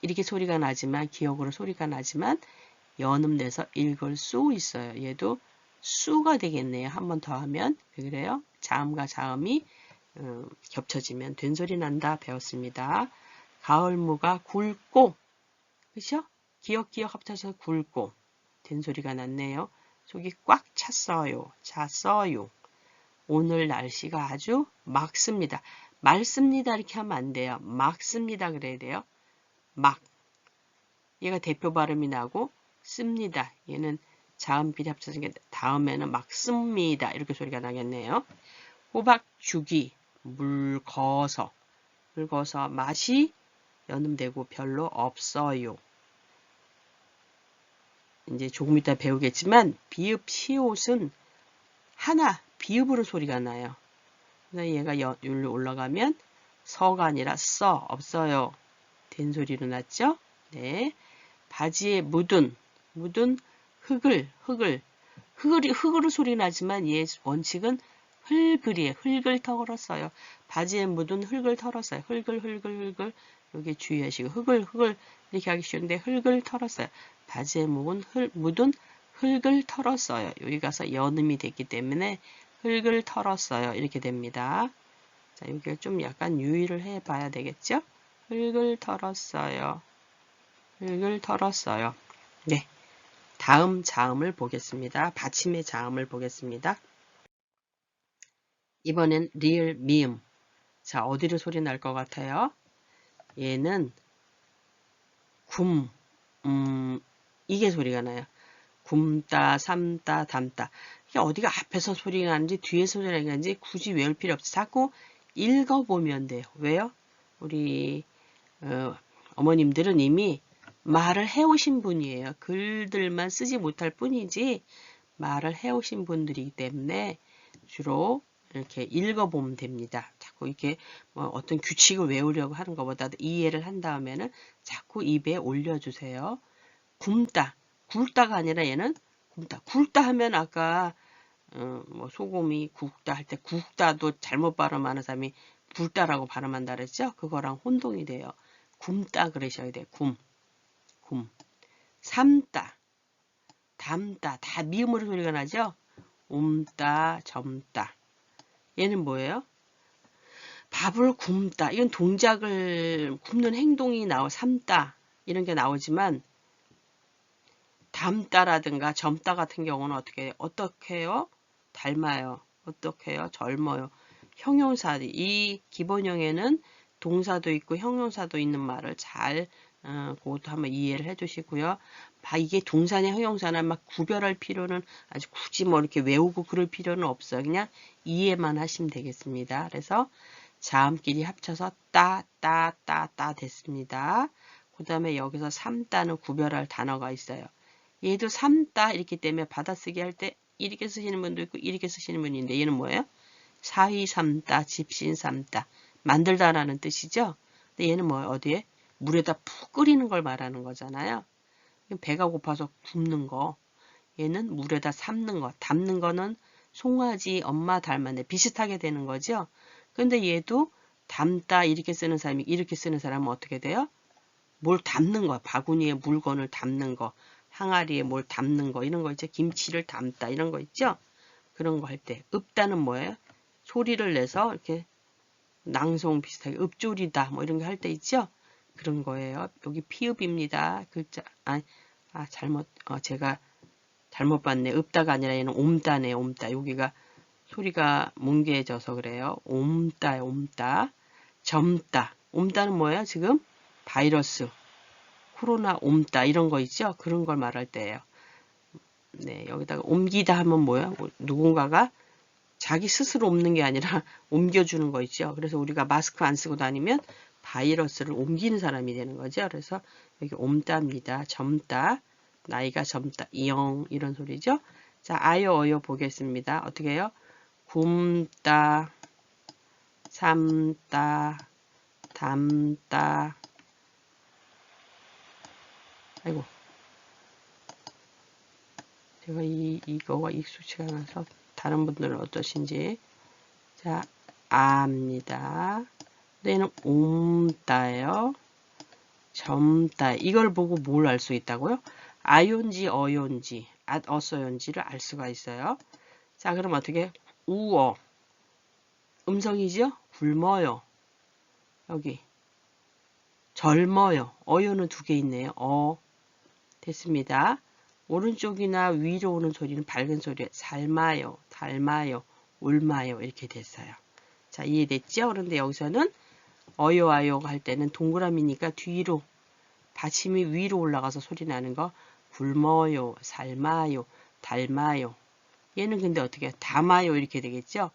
[SPEAKER 1] 이렇게 소리가 나지만 기억으로 소리가 나지만 연음돼서 읽을 수 있어요. 얘도 수가 되겠네요. 한 번 더 하면. 왜 그래요? 자음과 자음이 겹쳐지면 된소리 난다 배웠습니다. 가을무가 굵고, 그죠? 기역기역 합쳐서 굵고 된소리가 났네요. 속이 꽉 찼어요. 찼어요. 오늘 날씨가 아주 맑습니다. 맑습니다 이렇게 하면 안 돼요. 맑습니다 그래야 돼요. 막. 얘가 대표 발음이 나고 씁니다. 얘는 자음끼리 합쳐진 게 다음에는 막 씁니다. 이렇게 소리가 나겠네요. 호박 죽이 묽어서 맛이 연음되고 별로 없어요. 이제 조금 이따 배우겠지만 비읍 시옷은 하나 비읍으로 소리가 나요. 그래서 얘가 여기로 올라가면 서가 아니라 써 없어요. 된 소리로 났죠? 네. 바지에 묻은 흙으로 소리 나지만 얘 원칙은 흙을이에요. 흙을 털었어요. 바지에 묻은 흙을 털었어요. 흙을 여기 주의하시고 흙을 이렇게 하기 쉬운데 흙을 털었어요. 바지에 묻은 흙을 털었어요. 여기 가서 연음이 됐기 때문에 흙을 털었어요. 이렇게 됩니다. 자, 여기를 좀 약간 유의를 해 봐야 되겠죠? 흙을 털었어요. 흙을 털었어요. 네. 다음 자음을 보겠습니다. 받침의 자음을 보겠습니다. 이번엔 리을 미음. 자, 어디로 소리 날 것 같아요? 얘는 이게 소리가 나요. 굼다, 삼다, 담다. 이게 어디가 앞에서 소리가 나는지 뒤에서 소리가 나는지 굳이 외울 필요 없이 자꾸 읽어보면 돼요. 왜요? 우리 어머님들은 이미 말을 해오신 분이에요. 글들만 쓰지 못할 뿐이지 말을 해오신 분들이기 때문에 주로 이렇게 읽어보면 됩니다. 자꾸 이렇게 뭐 어떤 규칙을 외우려고 하는 것보다 이해를 한 다음에는 자꾸 입에 올려주세요. 굼다, 굵다가 아니라 얘는 굼다. 굵다 하면 아까 뭐 소금이 굵다 할 때 굵다도 잘못 발음하는 사람이 굵다라고 발음한다 그랬죠? 그거랑 혼동이 돼요. 굼다 그러셔야 돼요. 굼. 삼다, 담다, 다 미음으로 소리가 나죠? 옴다, 점다. 얘는 뭐예요? 밥을 굽다. 이건 동작을 굽는 행동이 삶다. 이런 게 나오지만 담다라든가 젊다 같은 경우는 어떻게 해요? 닮아요. 어떻게 해요? 젊어요. 형용사, 이 기본형에는 동사도 있고 형용사도 있는 말을 잘 그것도 한번 이해를 해주시고요. 이게 동사냐 형용사나 막 구별할 필요는 아주 굳이 뭐 이렇게 외우고 그럴 필요는 없어요. 그냥 이해만 하시면 되겠습니다. 그래서 자음끼리 합쳐서 따 됐습니다. 그 다음에 여기서 삼따는 구별할 단어가 있어요. 얘도 삼따 이렇기 때문에 받아쓰기 할 때 이렇게 쓰시는 분도 있고 이렇게 쓰시는 분이 있는데 얘는 뭐예요? 사위 삼따, 집신 삼따. 만들다라는 뜻이죠. 근데 얘는 뭐예요? 어디에? 물에다 푹 끓이는 걸 말하는 거잖아요. 배가 고파서 굽는 거. 얘는 물에다 삶는 거. 담는 거는 송아지 엄마 닮았네. 비슷하게 되는 거죠. 근데 얘도 담다 이렇게 쓰는 사람이 이렇게 쓰는 사람은 어떻게 돼요? 뭘 담는 거. 바구니에 물건을 담는 거. 항아리에 뭘 담는 거. 이런 거 있죠. 김치를 담다 이런 거 있죠. 그런 거 할 때. 읍다는 뭐예요? 소리를 내서 이렇게 낭송 비슷하게 읍조리다 뭐 이런 거 할 때 있죠. 그런 거예요. 여기 피읍입니다. 글자 제가 잘못 봤네. 읍다가 아니라 얘는 옴다네. 옴다. 여기가 소리가 뭉개져서 그래요. 옴다요. 옴다. 젊다. 옴다는 뭐예요? 지금 바이러스, 코로나 옴다 이런 거 있죠. 그런 걸 말할 때예요. 네, 여기다가 옮기다 하면 뭐예요? 누군가가 자기 스스로 옮는 게 아니라 옮겨주는 거 있죠. 그래서 우리가 마스크 안 쓰고 다니면 바이러스를 옮기는 사람이 되는 거죠. 그래서 여기 옴다입니다. 젊다, 나이가 젊다, 영 이런 소리죠. 자, 아요, 어요 보겠습니다. 어떻게 해요? 굼다, 삶다, 담다. 아이고, 제가 이거가 익숙치가 않아서 다른 분들은 어떠신지. 자, 아입니다. 얘는 옴다예요. 젊다. 이걸 보고 뭘 알 수 있다고요? 아요인지 어요인지. 어소연지를 알 수가 있어요. 자, 그럼 어떻게? 우어. 음성이죠? 굶어요. 여기. 젊어요. 어요는 두 개 있네요. 됐습니다. 오른쪽이나 위로 오는 소리는 밝은 소리. 삶아요, 닮아요, 옮아요 이렇게 됐어요. 자, 이해됐죠? 그런데 여기서는 어요, 아요가 할 때는 동그라미니까 뒤로 받침이 위로 올라가서 소리 나는 거 굶어요, 삶아요, 닮아요. 얘는 근데 어떻게 담아요 이렇게 되겠죠?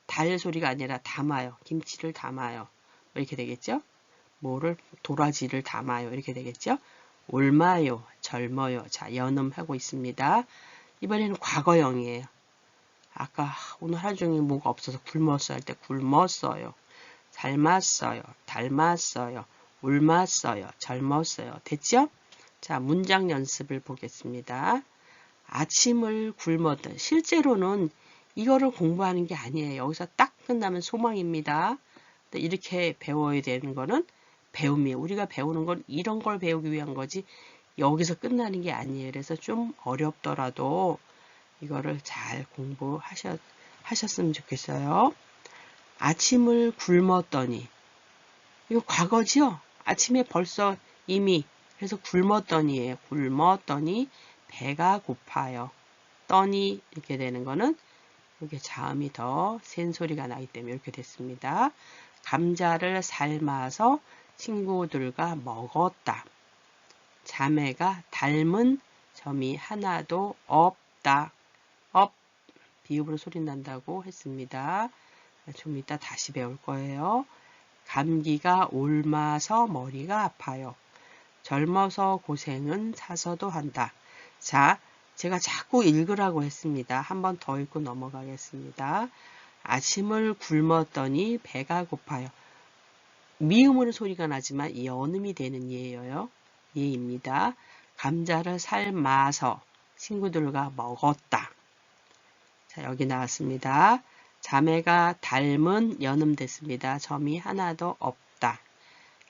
[SPEAKER 1] 달 소리가 아니라 담아요. 김치를 담아요. 이렇게 되겠죠? 뭐를 도라지를 담아요. 이렇게 되겠죠? 옮아요, 젊어요. 자, 연음하고 있습니다. 이번에는 과거형이에요. 아까 오늘 하루 종일 뭐가 없어서 굶었어요 할 때 굶었어요. 삶았어요. 닮았어요. 옮았어요. 젊었어요. 됐죠? 자, 문장 연습을 보겠습니다. 아침을 굶었던 실제로는 이거를 공부하는 게 아니에요. 여기서 딱 끝나면 소망입니다. 이렇게 배워야 되는 거는 배움이에요. 우리가 배우는 건 이런 걸 배우기 위한 거지 여기서 끝나는 게 아니에요. 그래서 좀 어렵더라도 이거를 잘 공부하셨으면 좋겠어요. 아침을 굶었더니 이거 과거죠? 아침에 벌써 이미 그래서 굶었더니예요. 굶었더니 배가 고파요. 떠니 이렇게 되는 거는 이렇게 자음이 더 센 소리가 나기 때문에 이렇게 됐습니다. 감자를 삶아서 친구들과 먹었다. 자매가 닮은 점이 하나도 없다. 비읍으로 소리 난다고 했습니다. 좀 이따 다시 배울 거예요. 감기가 옮아서 머리가 아파요. 젊어서 고생은 사서도 한다. 자, 제가 자꾸 읽으라고 했습니다. 한 번 더 읽고 넘어가겠습니다. 아침을 굶었더니 배가 고파요. 미음으로 소리가 나지만 연음이 되는 예예요. 예입니다. 감자를 삶아서 친구들과 먹었다. 자, 여기 나왔습니다. 자매가 닮은 연음됐습니다. 점이 하나도 없다.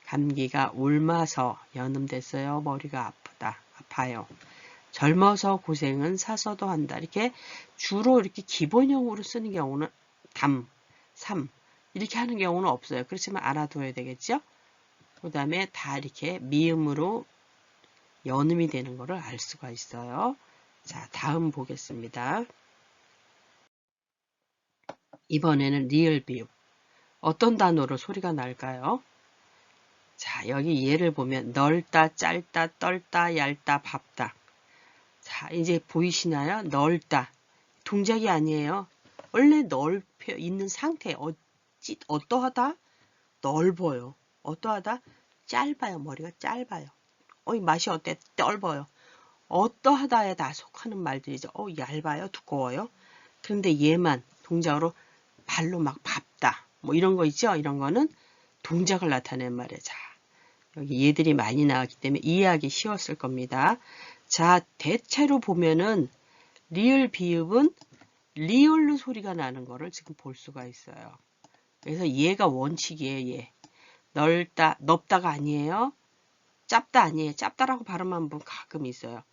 [SPEAKER 1] 감기가 옮아서 연음됐어요. 머리가 아파요. 젊어서 고생은 사서도 한다. 이렇게 주로 이렇게 기본형으로 쓰는 경우는 삶 이렇게 하는 경우는 없어요. 그렇지만 알아둬야 되겠죠? 그 다음에 다 이렇게 미음으로 연음이 되는 것을 알 수가 있어요. 자, 다음 보겠습니다. 이번에는 리을 비읍. 어떤 단어로 소리가 날까요? 자, 여기 예를 보면 넓다, 짧다, 떨다, 얇다, 밥다. 자, 이제 보이시나요? 넓다. 동작이 아니에요. 원래 넓혀 있는 상태. 어떠하다? 넓어요. 어떠하다? 짧아요. 머리가 짧아요. 이 맛이 어때? 넓어요. 어떠하다에 다 속하는 말들이죠. 얇아요. 두꺼워요. 그런데 얘만 동작으로 발로 막 밟다. 뭐 이런 거 있죠? 이런 거는 동작을 나타내는 말이에요. 자, 여기 얘들이 많이 나왔기 때문에 이해하기 쉬웠을 겁니다. 자, 대체로 보면은 리을 비읍은 리을로 소리가 나는 거를 지금 볼 수가 있어요. 그래서 얘가 원칙이에요. 얘. 넓다가 아니에요. 짧다 아니에요. 짧다라고 발음하는 분 가끔 있어요.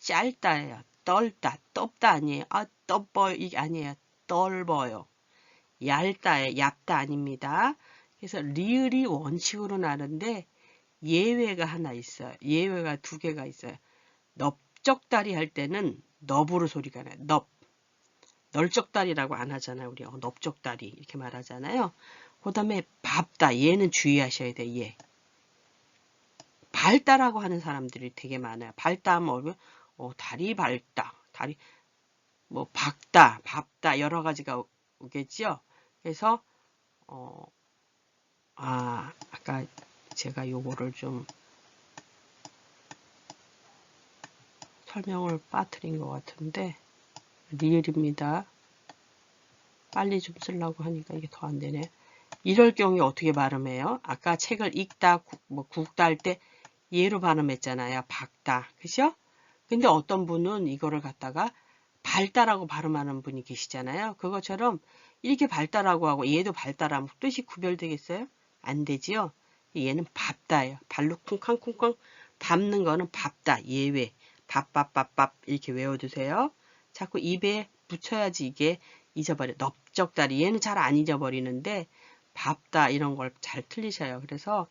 [SPEAKER 1] 짧다예요. 떨다, 떱다 아니에요. 떱어요. 이게 아니에요. 떫어요. 얇다예요. 얇다 아닙니다. 그래서 리을이 원칙으로 나는데 예외가 하나 있어요. 예외가 두 개가 있어요. 넓적다리 할 때는 넙으로 소리가 나요. 널쩍다리라고 안 하잖아요. 우리 넓적다리 이렇게 말하잖아요. 그 다음에 밟다. 얘는 주의하셔야 돼요. 얘. 밟다라고 하는 사람들이 되게 많아요. 밟다 하면 다리 밟다. 다리 뭐 박다, 밟다 여러 가지가 오겠죠. 그래서 아까 제가 요거를 좀 설명을 빠뜨린 것 같은데 리을입니다. 빨리 좀 쓰려고 하니까 이게 더 안 되네. 이럴 경우에 어떻게 발음해요? 아까 책을 읽다, 굵다 할 때 얘로 발음했잖아요. 박다. 그죠? 근데 어떤 분은 이거를 갖다가 밟다라고 발음하는 분이 계시잖아요. 그것처럼 이렇게 밟다라고 하고 얘도 밟다라면 뜻이 구별되겠어요? 안 되지요? 얘는 밟다예요. 발로 쿵쾅쿵쾅 밟는 거는 밟다. 예외. 밥밥밥밥 이렇게 외워두세요. 자꾸 입에 붙여야지 이게 잊어버려. 넓적다리 얘는 잘 안 잊어버리는데 밥다 이런 걸 잘 틀리셔요. 그래서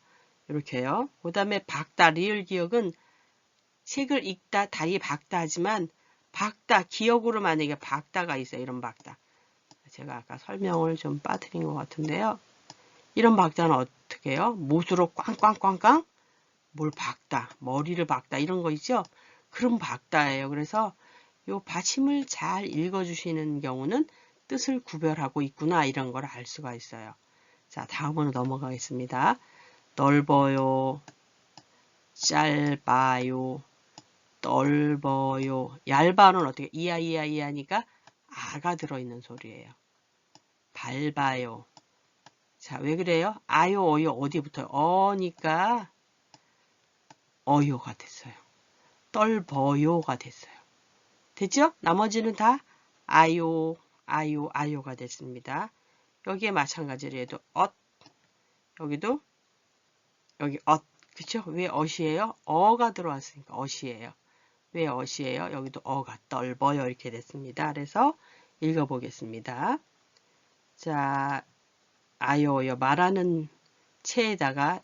[SPEAKER 1] 이렇게요. 그 다음에 박다 리을 기억은 책을 읽다 다리 박다 하지만 박다 기억으로 만약에 박다가 있어요. 이런 박다. 제가 아까 설명을 좀 빠뜨린 것 같은데요. 이런 박다는 어떻게 해요? 못으로 꽝꽝꽝꽝 뭘 박다, 머리를 박다 이런 거 있죠? 그런 박다예요. 그래서 요 받침을 잘 읽어주시는 경우는 뜻을 구별하고 있구나 이런 걸 알 수가 있어요. 자, 다음으로 넘어가겠습니다. 넓어요, 짧아요, 넓어요. 얇아는 어떻게? 이하니까 아가 들어있는 소리예요. 밟아요. 자, 왜 그래요? 아요, 어요 어디 붙어요? 어니까 어요가 됐어요. 떨버요가 됐어요. 됐죠? 나머지는 다 아요, 아요, 아요가 됐습니다. 여기에 마찬가지로 해도 여기도 여기 그쵸? 왜 엇이에요? 어가 들어왔으니까 엇이에요. 왜 엇이에요? 여기도 어가 떨버요 이렇게 됐습니다. 그래서 읽어보겠습니다. 자, 아요요 말하는 체에다가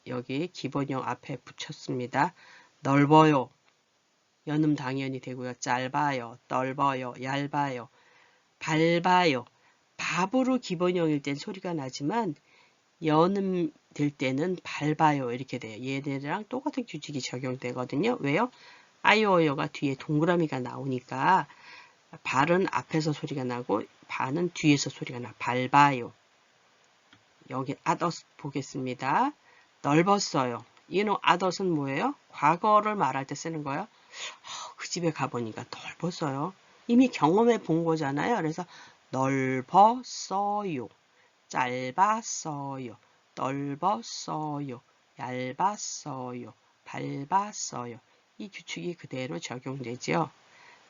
[SPEAKER 1] 여기 기본형 앞에 붙였습니다. 넓어요. 연음 당연히 되고요. 짧아요. 넓어요. 얇아요. 밟아요. 밥으로 기본형일 땐 소리가 나지만 연음 될 때는 밟아요. 이렇게 돼요. 얘네들랑 똑같은 규칙이 적용되거든요. 왜요? 아이오어가 뒤에 동그라미가 나오니까 발은 앞에서 소리가 나고 발은 뒤에서 소리가 나. 밟아요. 여기 아더스 보겠습니다. 넓었어요. 얘는 아더스는 뭐예요? 과거를 말할 때 쓰는 거예요. 그 집에 가보니까 넓었어요. 이미 경험해 본 거잖아요. 그래서 넓었어요. 짧았어요. 넓었어요. 얇았어요. 밟았어요. 이 규칙이 그대로 적용되죠.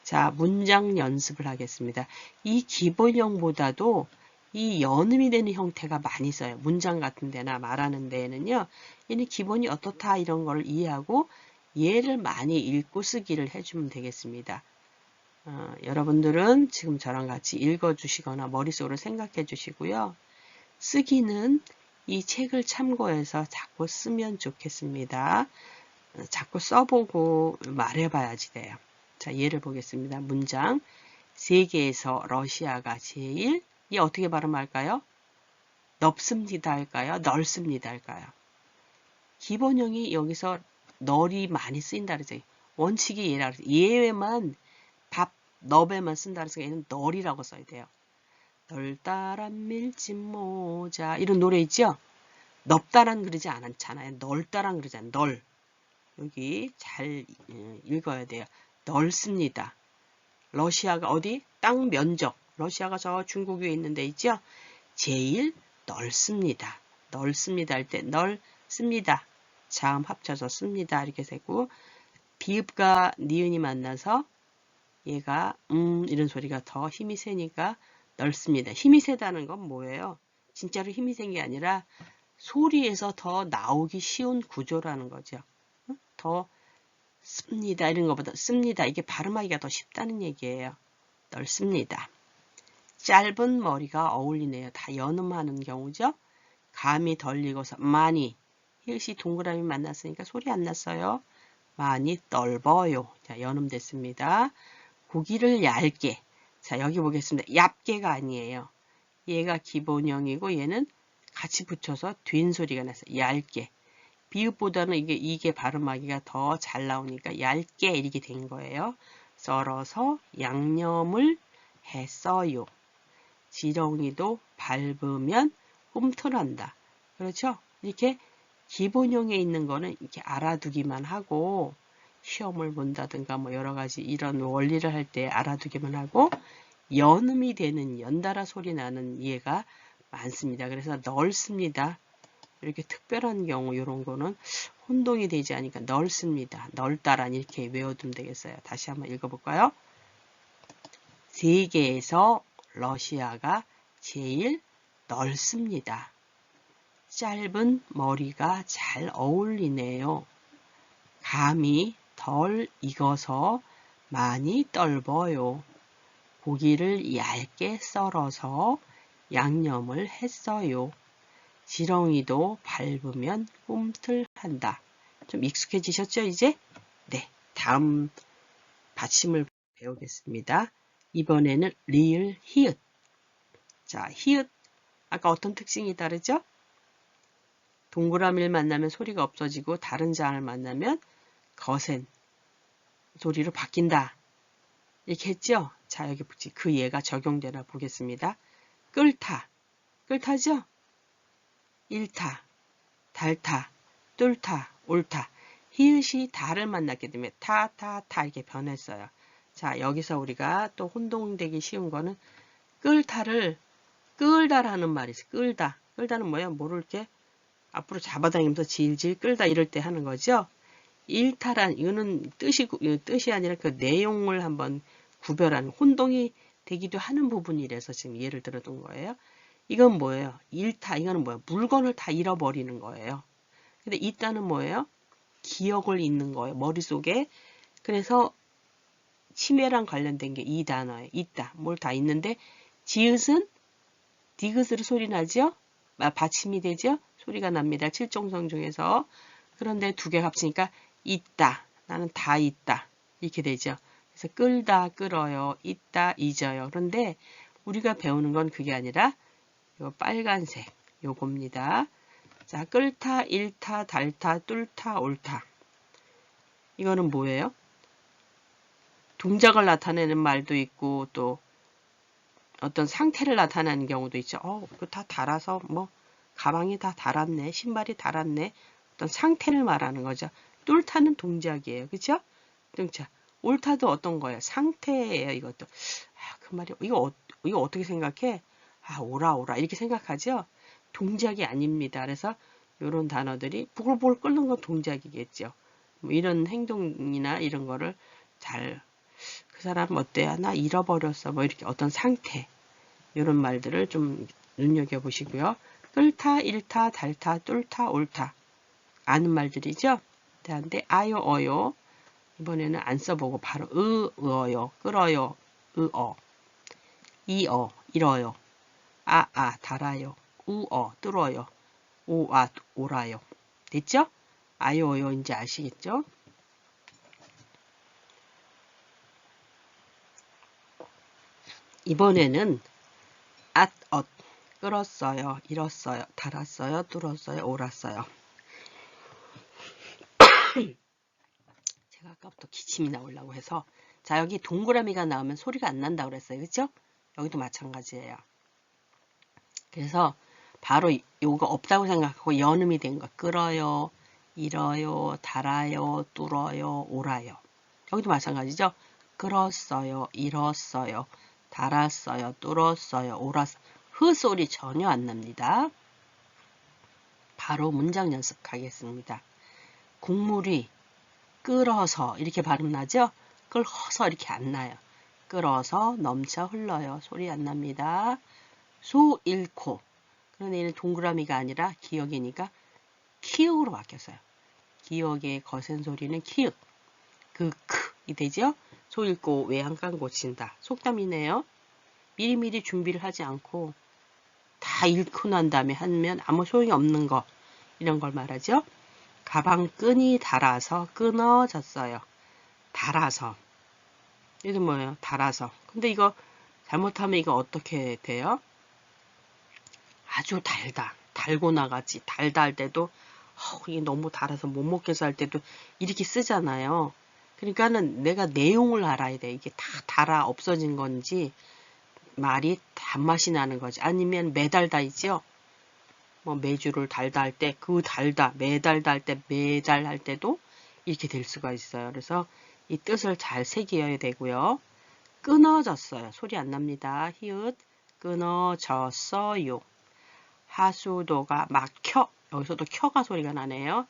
[SPEAKER 1] 자, 문장 연습을 하겠습니다. 이 기본형보다도 이 연음이 되는 형태가 많이 써요. 문장 같은 데나 말하는 데에는요. 얘는 기본이 어떻다 이런 걸 이해하고 얘를 많이 읽고 쓰기를 해주면 되겠습니다. 여러분들은 지금 저랑 같이 읽어주시거나 머릿속으로 생각해 주시고요. 쓰기는 이 책을 참고해서 자꾸 쓰면 좋겠습니다. 자꾸 써보고 말해봐야지 돼요. 자, 예를 보겠습니다. 문장. 세계에서 러시아가 제일, 이 어떻게 발음할까요? 넓습니다 할까요? 넓습니다 할까요? 기본형이 여기서 널이 많이 쓰인다 그러죠. 원칙이 얘라 그러죠. 예외만 넙에만 쓴다 그래서 얘는 널이라고 써야 돼요. 넓다란 밀짚 모자 이런 노래 있죠? 넓다란 그러지 않잖아요. 넓다란 그러잖아요. 널. 여기 잘 읽어야 돼요. 넓습니다. 러시아가 어디? 땅 면적. 러시아가 저 중국 위에 있는 데 있죠? 제일 넓습니다. 넓습니다 할 때 넓습니다. 자음 합쳐서 씁니다. 이렇게 되고 비읍과 니은이 만나서 얘가 이런 소리가 더 힘이 세니까 넓습니다. 힘이 세다는 건 뭐예요? 진짜로 힘이 센 게 아니라 소리에서 더 나오기 쉬운 구조라는 거죠. 더 씁니다. 이런 것보다 씁니다. 이게 발음하기가 더 쉽다는 얘기예요. 넓습니다. 짧은 머리가 어울리네요. 다 연음하는 경우죠. 감이 덜 익어서 많이. 히읗이 동그라미 만났으니까 소리 안 났어요. 많이 넓어요. 자, 연음됐습니다. 고기를 얇게. 자, 여기 보겠습니다. 얇게가 아니에요. 얘가 기본형이고 얘는 같이 붙여서 된 소리가 났어요. 얇게. 비읍보다는 이게 발음하기가 더 잘 나오니까 얇게 이렇게 된 거예요. 썰어서 양념을 했어요. 지렁이도 밟으면 홈틀한다. 그렇죠? 이렇게 기본형에 있는 거는 이렇게 알아두기만 하고 시험을 본다든가 뭐 여러 가지 이런 원리를 할 때 알아두기만 하고 연음이 되는 연달아 소리 나는 예가 많습니다. 그래서 넓습니다. 이렇게 특별한 경우 이런 거는 혼동이 되지 않으니까 넓습니다. 넓다란 이렇게 외워두면 되겠어요. 다시 한번 읽어볼까요? 세계에서 러시아가 제일 넓습니다. 짧은 머리가 잘 어울리네요. 감이 덜 익어서 많이 떫어요. 고기를 얇게 썰어서 양념을 했어요. 지렁이도 밟으면 꿈틀한다. 좀 익숙해지셨죠, 이제? 네, 다음 받침을 배우겠습니다. 이번에는 리을, 히읗. 자, 히읗. 아까 어떤 특징이 다르죠? 동그라미를 만나면 소리가 없어지고 다른 자를 만나면 거센 소리로 바뀐다. 이렇게 했죠? 자, 여기 그 예가 적용되나 보겠습니다. 끓다. 끓다죠? 잃다, 닳다, 뚫다, 옳다. 히읗이 다를 만났기 때문에 타 이렇게 변했어요. 자, 여기서 우리가 또 혼동되기 쉬운 거는 끌다를 끌다라는 말이 있어요. 끌다. 끌다는 뭐야? 뭐를 이렇게 앞으로 잡아당기면서 질질 끌다 이럴 때 하는 거죠. 일타란 이거는 뜻이 아니라 그 내용을 한번 구별하는 혼동이 되기도 하는 부분이라서 지금 예를 들어둔 거예요. 이건 뭐예요? 잃다. 이거는 뭐예요? 물건을 다 잃어버리는 거예요. 근데 있다는 뭐예요? 기억을 잃는 거예요. 머릿속에. 그래서 치매랑 관련된 게 이 단어에 있다. 뭘 다 있는데 지읒은 디귿으로 소리 나죠? 받침이 되죠? 소리가 납니다. 칠종성 중에서. 그런데 두 개 합치니까 있다. 나는 다 있다. 이렇게 되죠. 그래서 끌다, 끌어요. 있다, 잊어요. 그런데 우리가 배우는 건 그게 아니라 요 빨간색 요겁니다. 자, 끌다, 잃다, 닳다, 뚫다, 옳다. 이거는 뭐예요? 동작을 나타내는 말도 있고 또 어떤 상태를 나타내는 경우도 있죠. 그거 다 달아서 뭐 가방이 다 달았네. 신발이 달았네. 어떤 상태를 말하는 거죠. 뚫다는 동작이에요. 그렇죠? 자, 옳다도 어떤 거예요? 상태예요. 이것도. 그 말이 이거 어떻게 생각해? 오라 이렇게 생각하죠? 동작이 아닙니다. 그래서 이런 단어들이 부글부글 끓는 건 동작이겠죠. 뭐 이런 행동이나 이런 거를 그 사람 어때요? 나 잃어버렸어. 뭐 이렇게 어떤 상태 이런 말들을 좀 눈여겨보시고요. 끓다, 잃다, 닳다, 뚫다, 옳다 아는 말들이죠. 근데 아요, 어요 이번에는 안 써보고 바로 으어요, 끌어요, 으어, 이어, 잃어요, 달아요, 우어, 뚫어요, 오아, 오라요. 됐죠? 아요, 어요 이제 아시겠죠? 이번에는 엇, 끌었어요, 잃었어요, 달았어요, 뚫었어요, 옳았어요. 제가 아까부터 기침이 나오려고 해서 자, 여기 동그라미가 나오면 소리가 안 난다고 그랬어요. 그죠? 여기도 마찬가지예요. 그래서 바로 요거 없다고 생각하고 연음이 된 거 끌어요, 잃어요, 달아요, 뚫어요, 옳아요. 여기도 마찬가지죠? 끌었어요, 잃었어요, 달았어요, 뚫었어요, 옳았어요. 흐 소리 전혀 안 납니다. 바로 문장 연습하겠습니다. 국물이 끓어서 이렇게 발음 나죠? 끓어서 이렇게 안 나요. 끓어서 넘쳐 흘러요. 소리 안 납니다. 소 잃고 그런데 얘는 동그라미가 아니라 기역이니까 키읔으로 바뀌었어요. 기역의 거센 소리는 키읔. 그 크이 되죠? 소 잃고 외양간 고친다. 속담이네요. 미리미리 준비를 하지 않고 다 잃고 난 다음에 하면 아무 소용이 없는 거 이런 걸 말하죠. 가방 끈이 닳아서 끊어졌어요. 닳아서. 이게 뭐예요? 닳아서. 근데 이거 잘못하면 이거 어떻게 돼요? 아주 달다. 달고 나가지. 달다 할 때도 이게 너무 달아서 못 먹겠어 할 때도 이렇게 쓰잖아요. 그러니까는 내가 내용을 알아야 돼. 이게 다 달아 없어진 건지 말이 단맛이 나는 거지. 아니면 매달다 있죠. 뭐 매주를 달다 할 때 그 달다 매달다 할 때 매달 할 때도 이렇게 될 수가 있어요. 그래서 이 뜻을 잘 새겨야 되고요. 끊어졌어요. 소리 안 납니다. 히읗 끊어졌어요. 하수도가 막혀. 여기서도 켜가 소리가 나네요.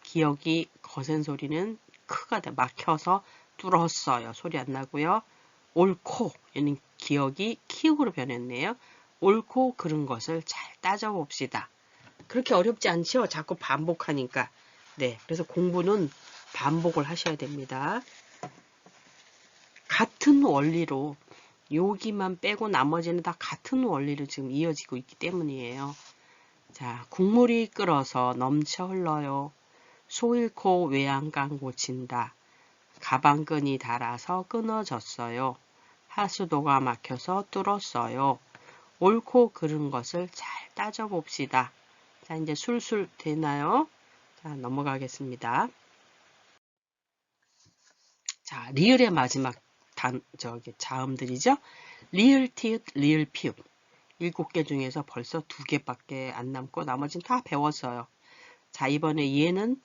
[SPEAKER 1] 기역이 거센 소리는 크가 돼. 막혀서 뚫었어요. 소리 안 나고요. 옳고 얘는 기역이 키읔으로 변했네요. 옳고 그른 것을 잘 따져봅시다. 그렇게 어렵지 않죠? 자꾸 반복하니까. 네, 그래서 공부는 반복을 하셔야 됩니다. 같은 원리로 여기만 빼고 나머지는 다 같은 원리로 지금 이어지고 있기 때문이에요. 자, 국물이 끓어서 넘쳐 흘러요. 소 잃고 외양간 고친다. 가방끈이 닳아서 끊어졌어요. 하수도가 막혀서 뚫었어요. 옳고 그른 것을 잘 따져봅시다. 자, 이제 술술 되나요? 자, 넘어가겠습니다. 자, 리을의 마지막 자음들이죠. 리을, 티읕, 리을, 피읍. 7개 중에서 벌써 2개밖에 안 남고 나머지는 다 배웠어요. 자, 이번에 얘는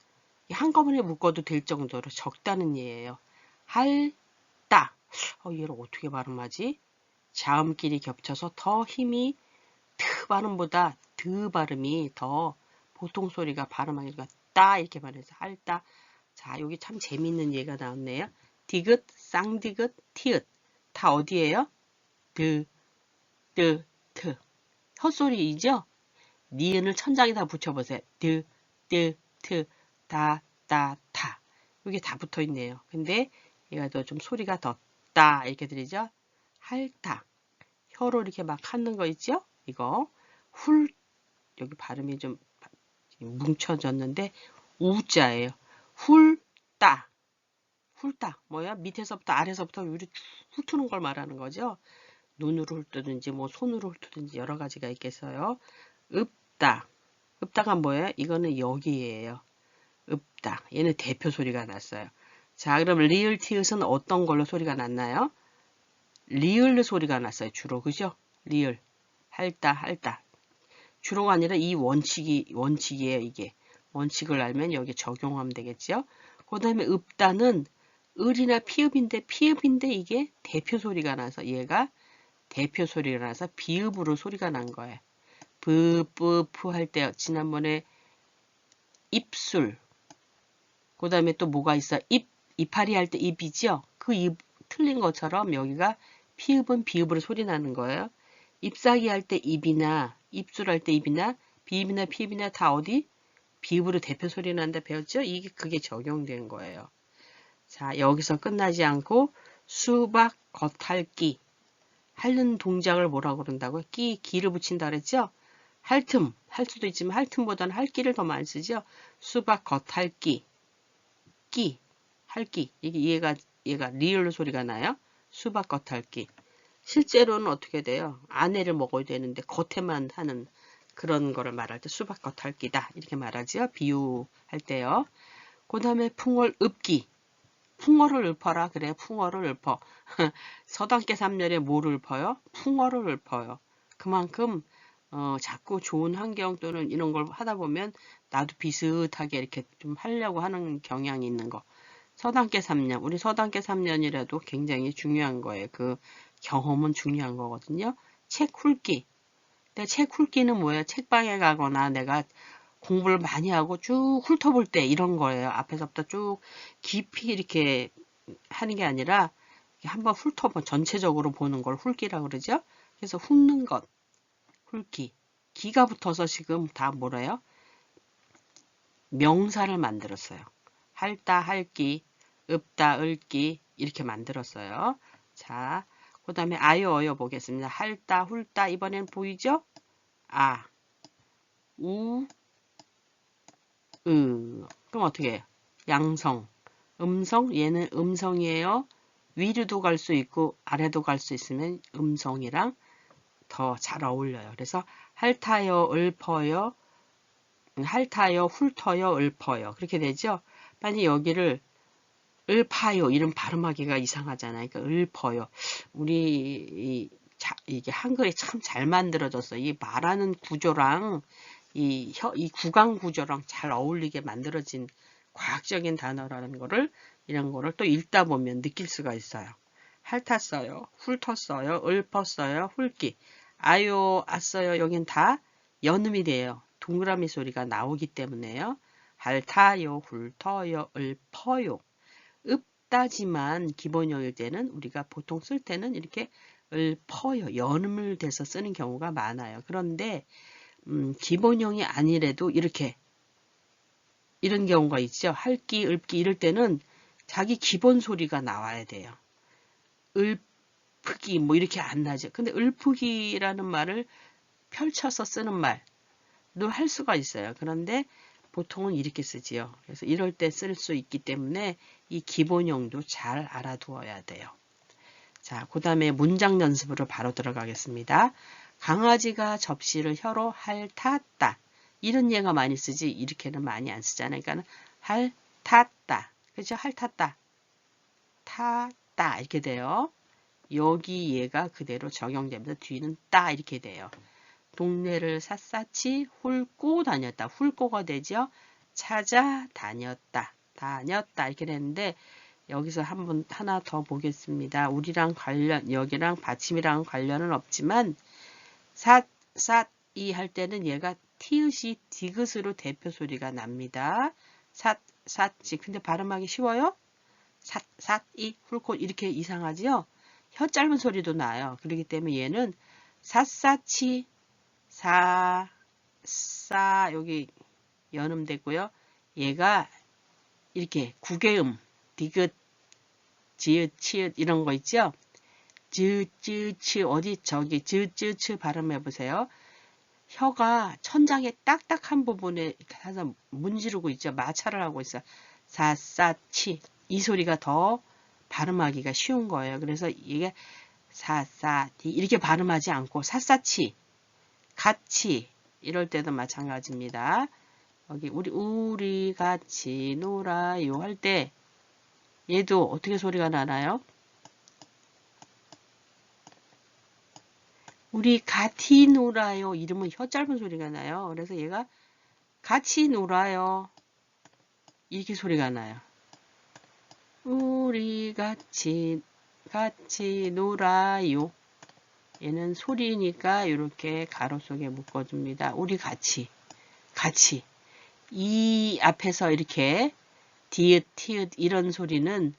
[SPEAKER 1] 한꺼번에 묶어도 될 정도로 적다는 얘예요. 할따. 얘를 어떻게 발음하지? 자음끼리 겹쳐서 더 힘이 트 발음보다 드 발음이 더 보통 소리가 발음하기가 따 이렇게 말해서 할따. 자, 여기 참 재밌는 예가 나왔네요. 디귿, 쌍디귿, 티읕. 다 어디예요? 드, 드, 트. 헛소리이죠? 니은을 천장에다 붙여보세요. 드, 드, 트, 다, 따, 타. 이게 다 붙어 있네요. 근데 얘가 더 좀 소리가 더 따 이렇게 들리죠? 할타. 혀로 이렇게 막 하는 거 있죠? 이거 훌 여기 발음이 좀 뭉쳐졌는데 우자예요. 훌따. 훌따. 뭐야? 밑에서부터 아래서부터 위로 쭉 훑는 걸 말하는 거죠. 눈으로 훑든지 뭐 손으로 훑든지 여러 가지가 있겠어요. 읍다. 읍다가 뭐예요? 이거는 여기예요. 읍다. 얘는 대표 소리가 났어요. 자, 그럼 리을 티읕은 어떤 걸로 소리가 났나요? 리을 소리가 났어요. 주로. 그죠? 리을. 할다, 할다. 주로가 아니라 이 원칙이에요. 이게. 원칙을 알면 여기 적용하면 되겠죠? 그 다음에 읍다는 을이나 피읍인데 이게 대표 소리가 나서 얘가 대표 소리가 나서 비읍으로 소리가 난 거예요. 뿌뿌푸 할 때 지난번에 입술. 그 다음에 또 뭐가 있어? 이파리 할 때 입이죠? 그 입 틀린 것처럼 여기가 피읍은 비읍으로 소리 나는 거예요. 잎사귀 할 때 입이나 입술 할 때 입이나 비읍이나 피읍이나 다 어디? 비읍으로 대표 소리 난다 배웠죠? 그게 적용된 거예요. 자, 여기서 끝나지 않고 수박 겉핥기. 핥는 동작을 뭐라고 그런다고요? 기를 붙인다 그랬죠? 할 수도 있지만 할 틈보다는 할기를 더 많이 쓰죠? 수박 겉핥기. 할기. 얘가 리얼 소리가 나요? 수박 겉핥기. 실제로는 어떻게 돼요? 안에를 먹어야 되는데 겉에만 하는 그런 거를 말할 때 수박 겉핥기다. 이렇게 말하죠? 비유할 때요. 그 다음에 풍월 읊기. 풍어를 읊어라. 그래, 풍어를 읊어. 서당계 3년에 뭐를 읊어요? 풍어를 읊어요. 그만큼 자꾸 좋은 환경 또는 이런 걸 하다 보면 나도 비슷하게 이렇게 좀 하려고 하는 경향이 있는 거. 서당계 3년, 우리 서당계 3년이라도 굉장히 중요한 거예요. 그 경험은 중요한 거거든요. 책 훑기. 근데 책 훑기는 뭐예요? 책방에 가거나 내가 공부를 많이 하고 쭉 훑어볼 때 이런 거예요. 앞에서부터 쭉 깊이 이렇게 하는 게 아니라 한번 전체적으로 보는 걸 훑기라고 그러죠. 그래서 훑는 것, 훑기. 기가 붙어서 지금 다 뭐래요? 명사를 만들었어요. 할다, 할기, 읊다, 읊기 이렇게 만들었어요. 자, 그 다음에 아요, 어요 보겠습니다. 할다, 훑다 이번엔 보이죠? 아, 우, 그럼 어떻게 해요? 양성, 음성, 얘는 음성이에요. 위로도 갈 수 있고 아래도 갈 수 있으면 음성이랑 더 잘 어울려요. 그래서 핥아요, 읊어요, 핥아요, 훑어요, 읊어요. 그렇게 되죠? 만약 여기를 읊어요 이름 발음하기가 이상하잖아요. 그러니까 읊어요. 이게 한글이 참 잘 만들어졌어요. 이 말하는 구조랑 이 구강 구조랑 잘 어울리게 만들어진 과학적인 단어라는 거를 이런 거를 또 읽다 보면 느낄 수가 있어요. 핥았어요, 훑었어요, 읊었어요, 훑기. 아요, 아써요. 여긴 다 연음이 돼요. 동그라미 소리가 나오기 때문에요. 핥아요, 훑어요, 읊어요. 읊다지만 기본형일 때는 우리가 보통 쓸 때는 이렇게 읊어요. 연음을 대서 쓰는 경우가 많아요. 그런데 기본형이 아니래도 이렇게 이런 경우가 있죠. 할기, 읊기 이럴 때는 자기 기본 소리가 나와야 돼요. 읊기 뭐 이렇게 안 나죠. 근데 읊기라는 말을 펼쳐서 쓰는 말도 할 수가 있어요. 그런데 보통은 이렇게 쓰지요. 그래서 이럴 때 쓸 수 있기 때문에 이 기본형도 잘 알아두어야 돼요. 자, 그 다음에 문장 연습으로 바로 들어가겠습니다. 강아지가 접시를 혀로 핥았다. 이런 예가 많이 쓰지 이렇게는 많이 안 쓰잖아요. 그러니까 핥았다. 그렇죠? 핥았다. 탔다 이렇게 돼요. 여기 얘가 그대로 적용되면서 뒤는 따 이렇게 돼요. 동네를 샅샅이 훑고 다녔다. 훑고가 되죠. 찾아다녔다. 다녔다 이렇게 되는데 여기서 한번 하나 더 보겠습니다. 우리랑 관련 여기랑 받침이랑 관련은 없지만 삿 이 할 때는 얘가 티읕이 디귿으로 대표 소리가 납니다. 삿삿이 근데 발음하기 쉬워요? 삿이 훑고 이렇게 이상하지요? 혀 짧은 소리도 나요. 그렇기 때문에 얘는 샅샅이 사 여기 연음 됐고요. 얘가 이렇게 구개음 디귿 지읒 치읒 이런 거 있죠? 즈쯔츠 어디 저기 즈쯔츠 발음해 보세요. 혀가 천장에 딱딱한 부분에 가서 문지르고 있죠. 마찰을 하고 있어. 사사치 이 소리가 더 발음하기가 쉬운 거예요. 그래서 이게 사사티 이렇게 발음하지 않고 사사치 같이 이럴 때도 마찬가지입니다. 여기 우리 같이 놀아요 할 때 얘도 어떻게 소리가 나나요? 우리 같이 놀아요. 이름은 혀 짧은 소리가 나요. 그래서 얘가 같이 놀아요. 이렇게 소리가 나요. 우리 같이 놀아요. 얘는 소리니까 이렇게 가로 속에 묶어줍니다. 우리 같이 이 앞에서 이렇게 디귿, 티읕 이런 소리는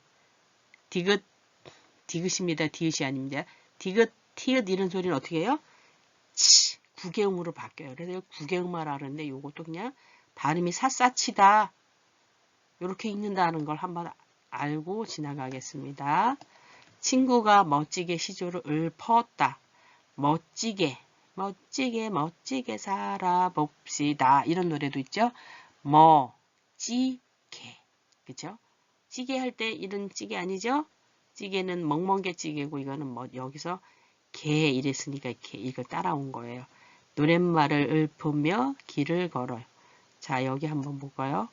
[SPEAKER 1] 디귿입니다. 디귿이 아닙니다. 디귿, 티읕 이런 소리는 어떻게 해요? 치, 구개음으로 바뀌어요. 그래서 구개음말 하는데 요것도 그냥 발음이 샅샅이다. 이렇게 읽는다는 걸 한번 알고 지나가겠습니다. 친구가 멋지게 시조를 읊었다. 멋지게 살아봅시다. 이런 노래도 있죠. 멋지게 그쵸? 찌개 할 때 이런 찌개 아니죠? 찌개는 멍멍게 찌개고 이거는 뭐 여기서 개 이랬으니까 이렇게 이걸 따라온 거예요. 노랫말을 읊으며 길을 걸어요. 자 여기 한번 볼까요?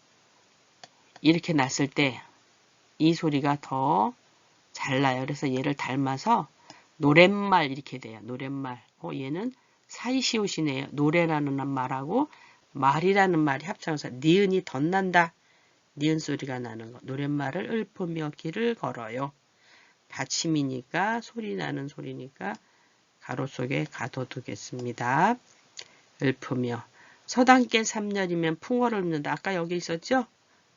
[SPEAKER 1] 이렇게 났을 때 이 소리가 더 잘 나요. 그래서 얘를 닮아서 노랫말 이렇게 돼요. 노랫말. 얘는 사이시옷이네요. 노래라는 말하고 말이라는 말이 합쳐서 니은이 덧난다. 니은 소리가 나는 거. 노랫말을 읊으며 길을 걸어요. 받침이니까 소리 나는 소리니까 가로 속에 가둬두겠습니다. 읊으며 서당께 3년이면 풍어를 읊는다. 아까 여기 있었죠?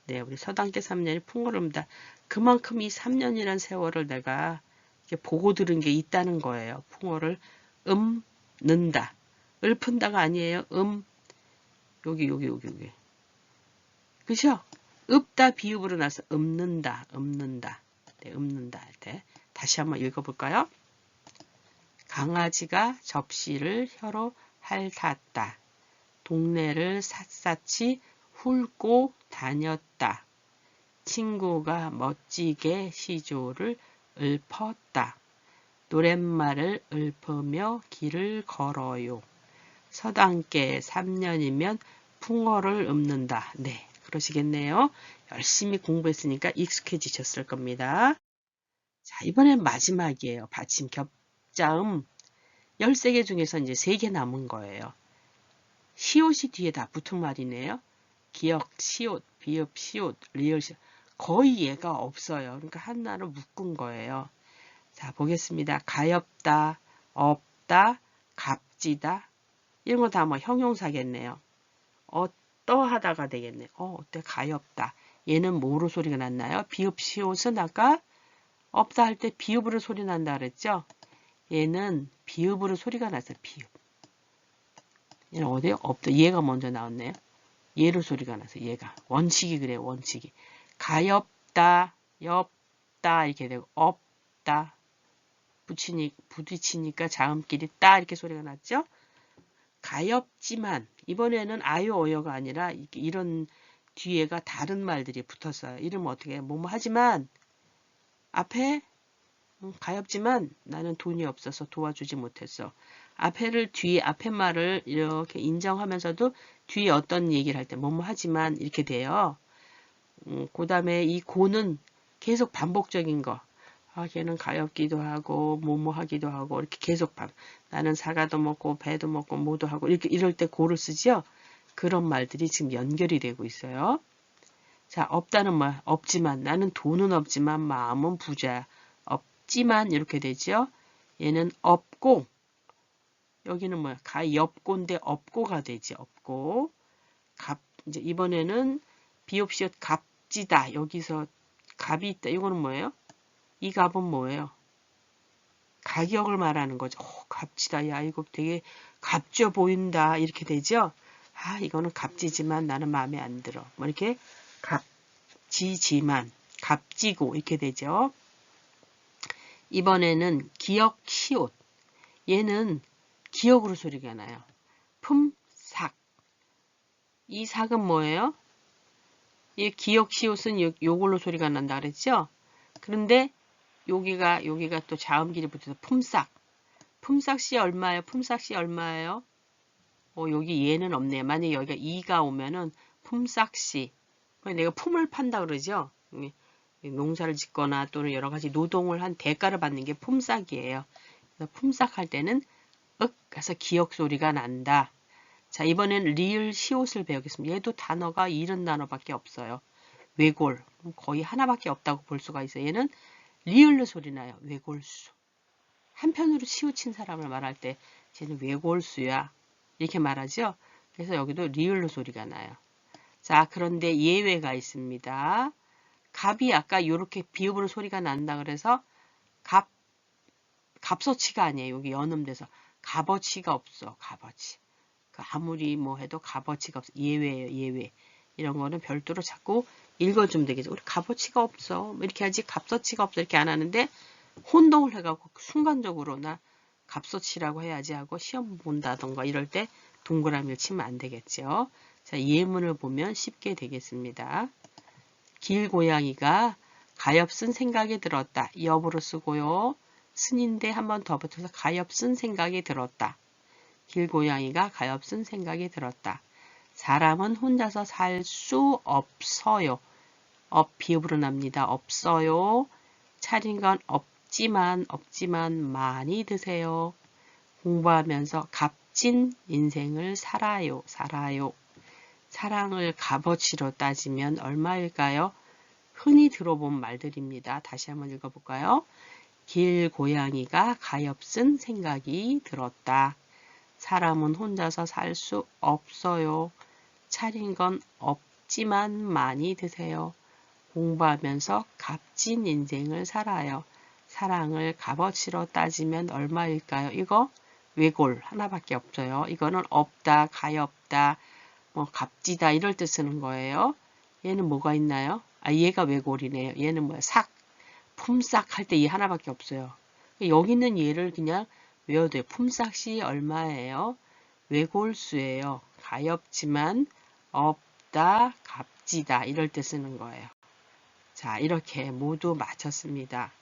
[SPEAKER 1] 네, 우리 서당께 3년이 풍어를 읊는다. 그만큼 이 3년이라는 세월을 내가 이렇게 보고 들은 게 있다는 거예요. 풍어를 읊는다. 읊은다가 아니에요. 여기. 그죠? 읊다 비읍으로 나서 읊는다. 네, 읊는다 할 때. 다시 한번 읽어볼까요? 강아지가 접시를 혀로 핥았다. 동네를 샅샅이 훑고 다녔다. 친구가 멋지게 시조를 읊었다. 노랫말을 읊으며 길을 걸어요. 서당께 3년이면 풍어를 읊는다. 네, 그러시겠네요. 열심히 공부했으니까 익숙해지셨을 겁니다. 자, 이번엔 마지막이에요. 받침 겹자음 13개 중에서 이제 3개 남은 거예요. 시옷이 뒤에 다 붙은 말이네요. 기역, 시옷, 비읍, 시옷, 리을, 시옷. 거의 얘가 없어요. 그러니까 하나로 묶은 거예요. 자, 보겠습니다. 가엾다, 없다, 값지다. 이런 거 다 뭐 형용사겠네요. 어떠하다가 되겠네. 어때? 가엾다. 얘는 뭐로 소리가 났나요? 비읍, 시옷은 아까 없다 할 때 비읍으로 소리 난다 그랬죠? 얘는 비읍으로 소리가 났어요. 비읍. 얘는 어디요? 없다. 얘가 먼저 나왔네요. 얘로 소리가 나서 얘가 원칙이 그래요. 원칙이 가엾다 엽다 이렇게 되고 없다 부딪히니까 자음끼리 따 이렇게 소리가 났죠. 가엾지만 이번에는 아유 어여가 아니라 이런 뒤에가 다른 말들이 붙었어요. 이러면 어떻게 해? 뭐뭐 하지만 앞에 가엾지만 나는 돈이 없어서 도와주지 못했어. 앞에 말을 이렇게 인정하면서도 뒤에 어떤 얘기를 할 때 뭐뭐 하지만 이렇게 돼요. 그 다음에 이 고는 계속 반복적인 거. 아, 걔는 가엾기도 하고 뭐뭐 하기도 하고 이렇게 계속 나는 사과도 먹고 배도 먹고 뭐도 하고 이렇게 이럴 때 고를 쓰죠. 그런 말들이 지금 연결이 되고 있어요. 자, 없다는 말 없지만 나는 돈은 없지만 마음은 부자야. 없지만 이렇게 되죠. 얘는 없고 여기는 뭐야? 가엾고인데 없고가 되지. 없고 이제 이번에는 비옵시옷 값지다. 여기서 값이 있다. 이거는 뭐예요? 이 값은 뭐예요? 가격을 말하는 거죠. 값지다. 야, 이거 되게 값져 보인다. 이렇게 되죠. 아, 이거는 값지지만 나는 마음에 안 들어. 뭐 이렇게 값지지만, 값지고 이렇게 되죠. 이번에는 기역 시옷. 얘는 기역으로 소리가 나요. 품삭. 이 삭은 뭐예요? 이 기역 시옷은 요걸로 소리가 난다 그랬죠? 그런데 여기가 또 자음길이 붙어서 품삭. 품삭시 얼마예요? 품삭시 얼마예요? 여기 얘는 없네요. 만약에 여기가 이가 오면은 품삭시. 내가 품을 판다 그러죠? 농사를 짓거나 또는 여러 가지 노동을 한 대가를 받는 게 품삭이에요. 그래서 품삭할 때는 윽 해서 기역 소리가 난다. 자, 이번엔 리을 시옷을 배우겠습니다. 얘도 단어가 이런 단어밖에 없어요. 외골. 거의 하나밖에 없다고 볼 수가 있어요. 얘는 리을로 소리 나요. 외골수. 한편으로 치우친 사람을 말할 때 쟤는 외골수야. 이렇게 말하죠. 그래서 여기도 리을로 소리가 나요. 자, 그런데 예외가 있습니다. 갑이 아까 이렇게 비읍으로 소리가 난다 그래서 값어치가 아니에요. 여기 연음돼서 값어치가 없어. 값어치. 아무리 뭐 해도 값어치가 없어. 예외예요. 예외. 이런 거는 별도로 자꾸 읽어주면 되겠죠. 우리 값어치가 없어. 뭐 이렇게 하지 값어치가 없어. 이렇게 안 하는데 혼동을 해갖고 순간적으로 나 값어치라고 해야지 하고 시험 본다던가 이럴 때 동그라미를 치면 안 되겠죠. 자, 예문을 보면 쉽게 되겠습니다. 길고양이가 가엾은 생각이 들었다. 여부로 쓰고요. 쓴인데 한 번 더 붙어서 가엾은 생각이 들었다. 길고양이가 가엾은 생각이 들었다. 사람은 혼자서 살 수 없어요. 비읍으로 납니다. 없어요. 차린 건 없지만 많이 드세요. 공부하면서 값진 인생을 살아요. 사랑을 값어치로 따지면 얼마일까요? 흔히 들어본 말들입니다. 다시 한번 읽어볼까요? 길고양이가 가엾은 생각이 들었다. 사람은 혼자서 살 수 없어요. 차린 건 없지만 많이 드세요. 공부하면서 값진 인생을 살아요. 사랑을 값어치로 따지면 얼마일까요? 이거 외골 하나밖에 없어요. 이거는 없다, 가엾다, 뭐 값지다 이럴 때 쓰는 거예요. 얘는 뭐가 있나요? 얘가 외골이네요. 얘는 뭐야? 품삯 할 때 얘 하나밖에 없어요. 여기 있는 얘를 그냥 외워도 돼요. 품삯이 얼마예요? 외골수예요. 가엾지만 없다, 값지다 이럴 때 쓰는 거예요. 자, 이렇게 모두 마쳤습니다.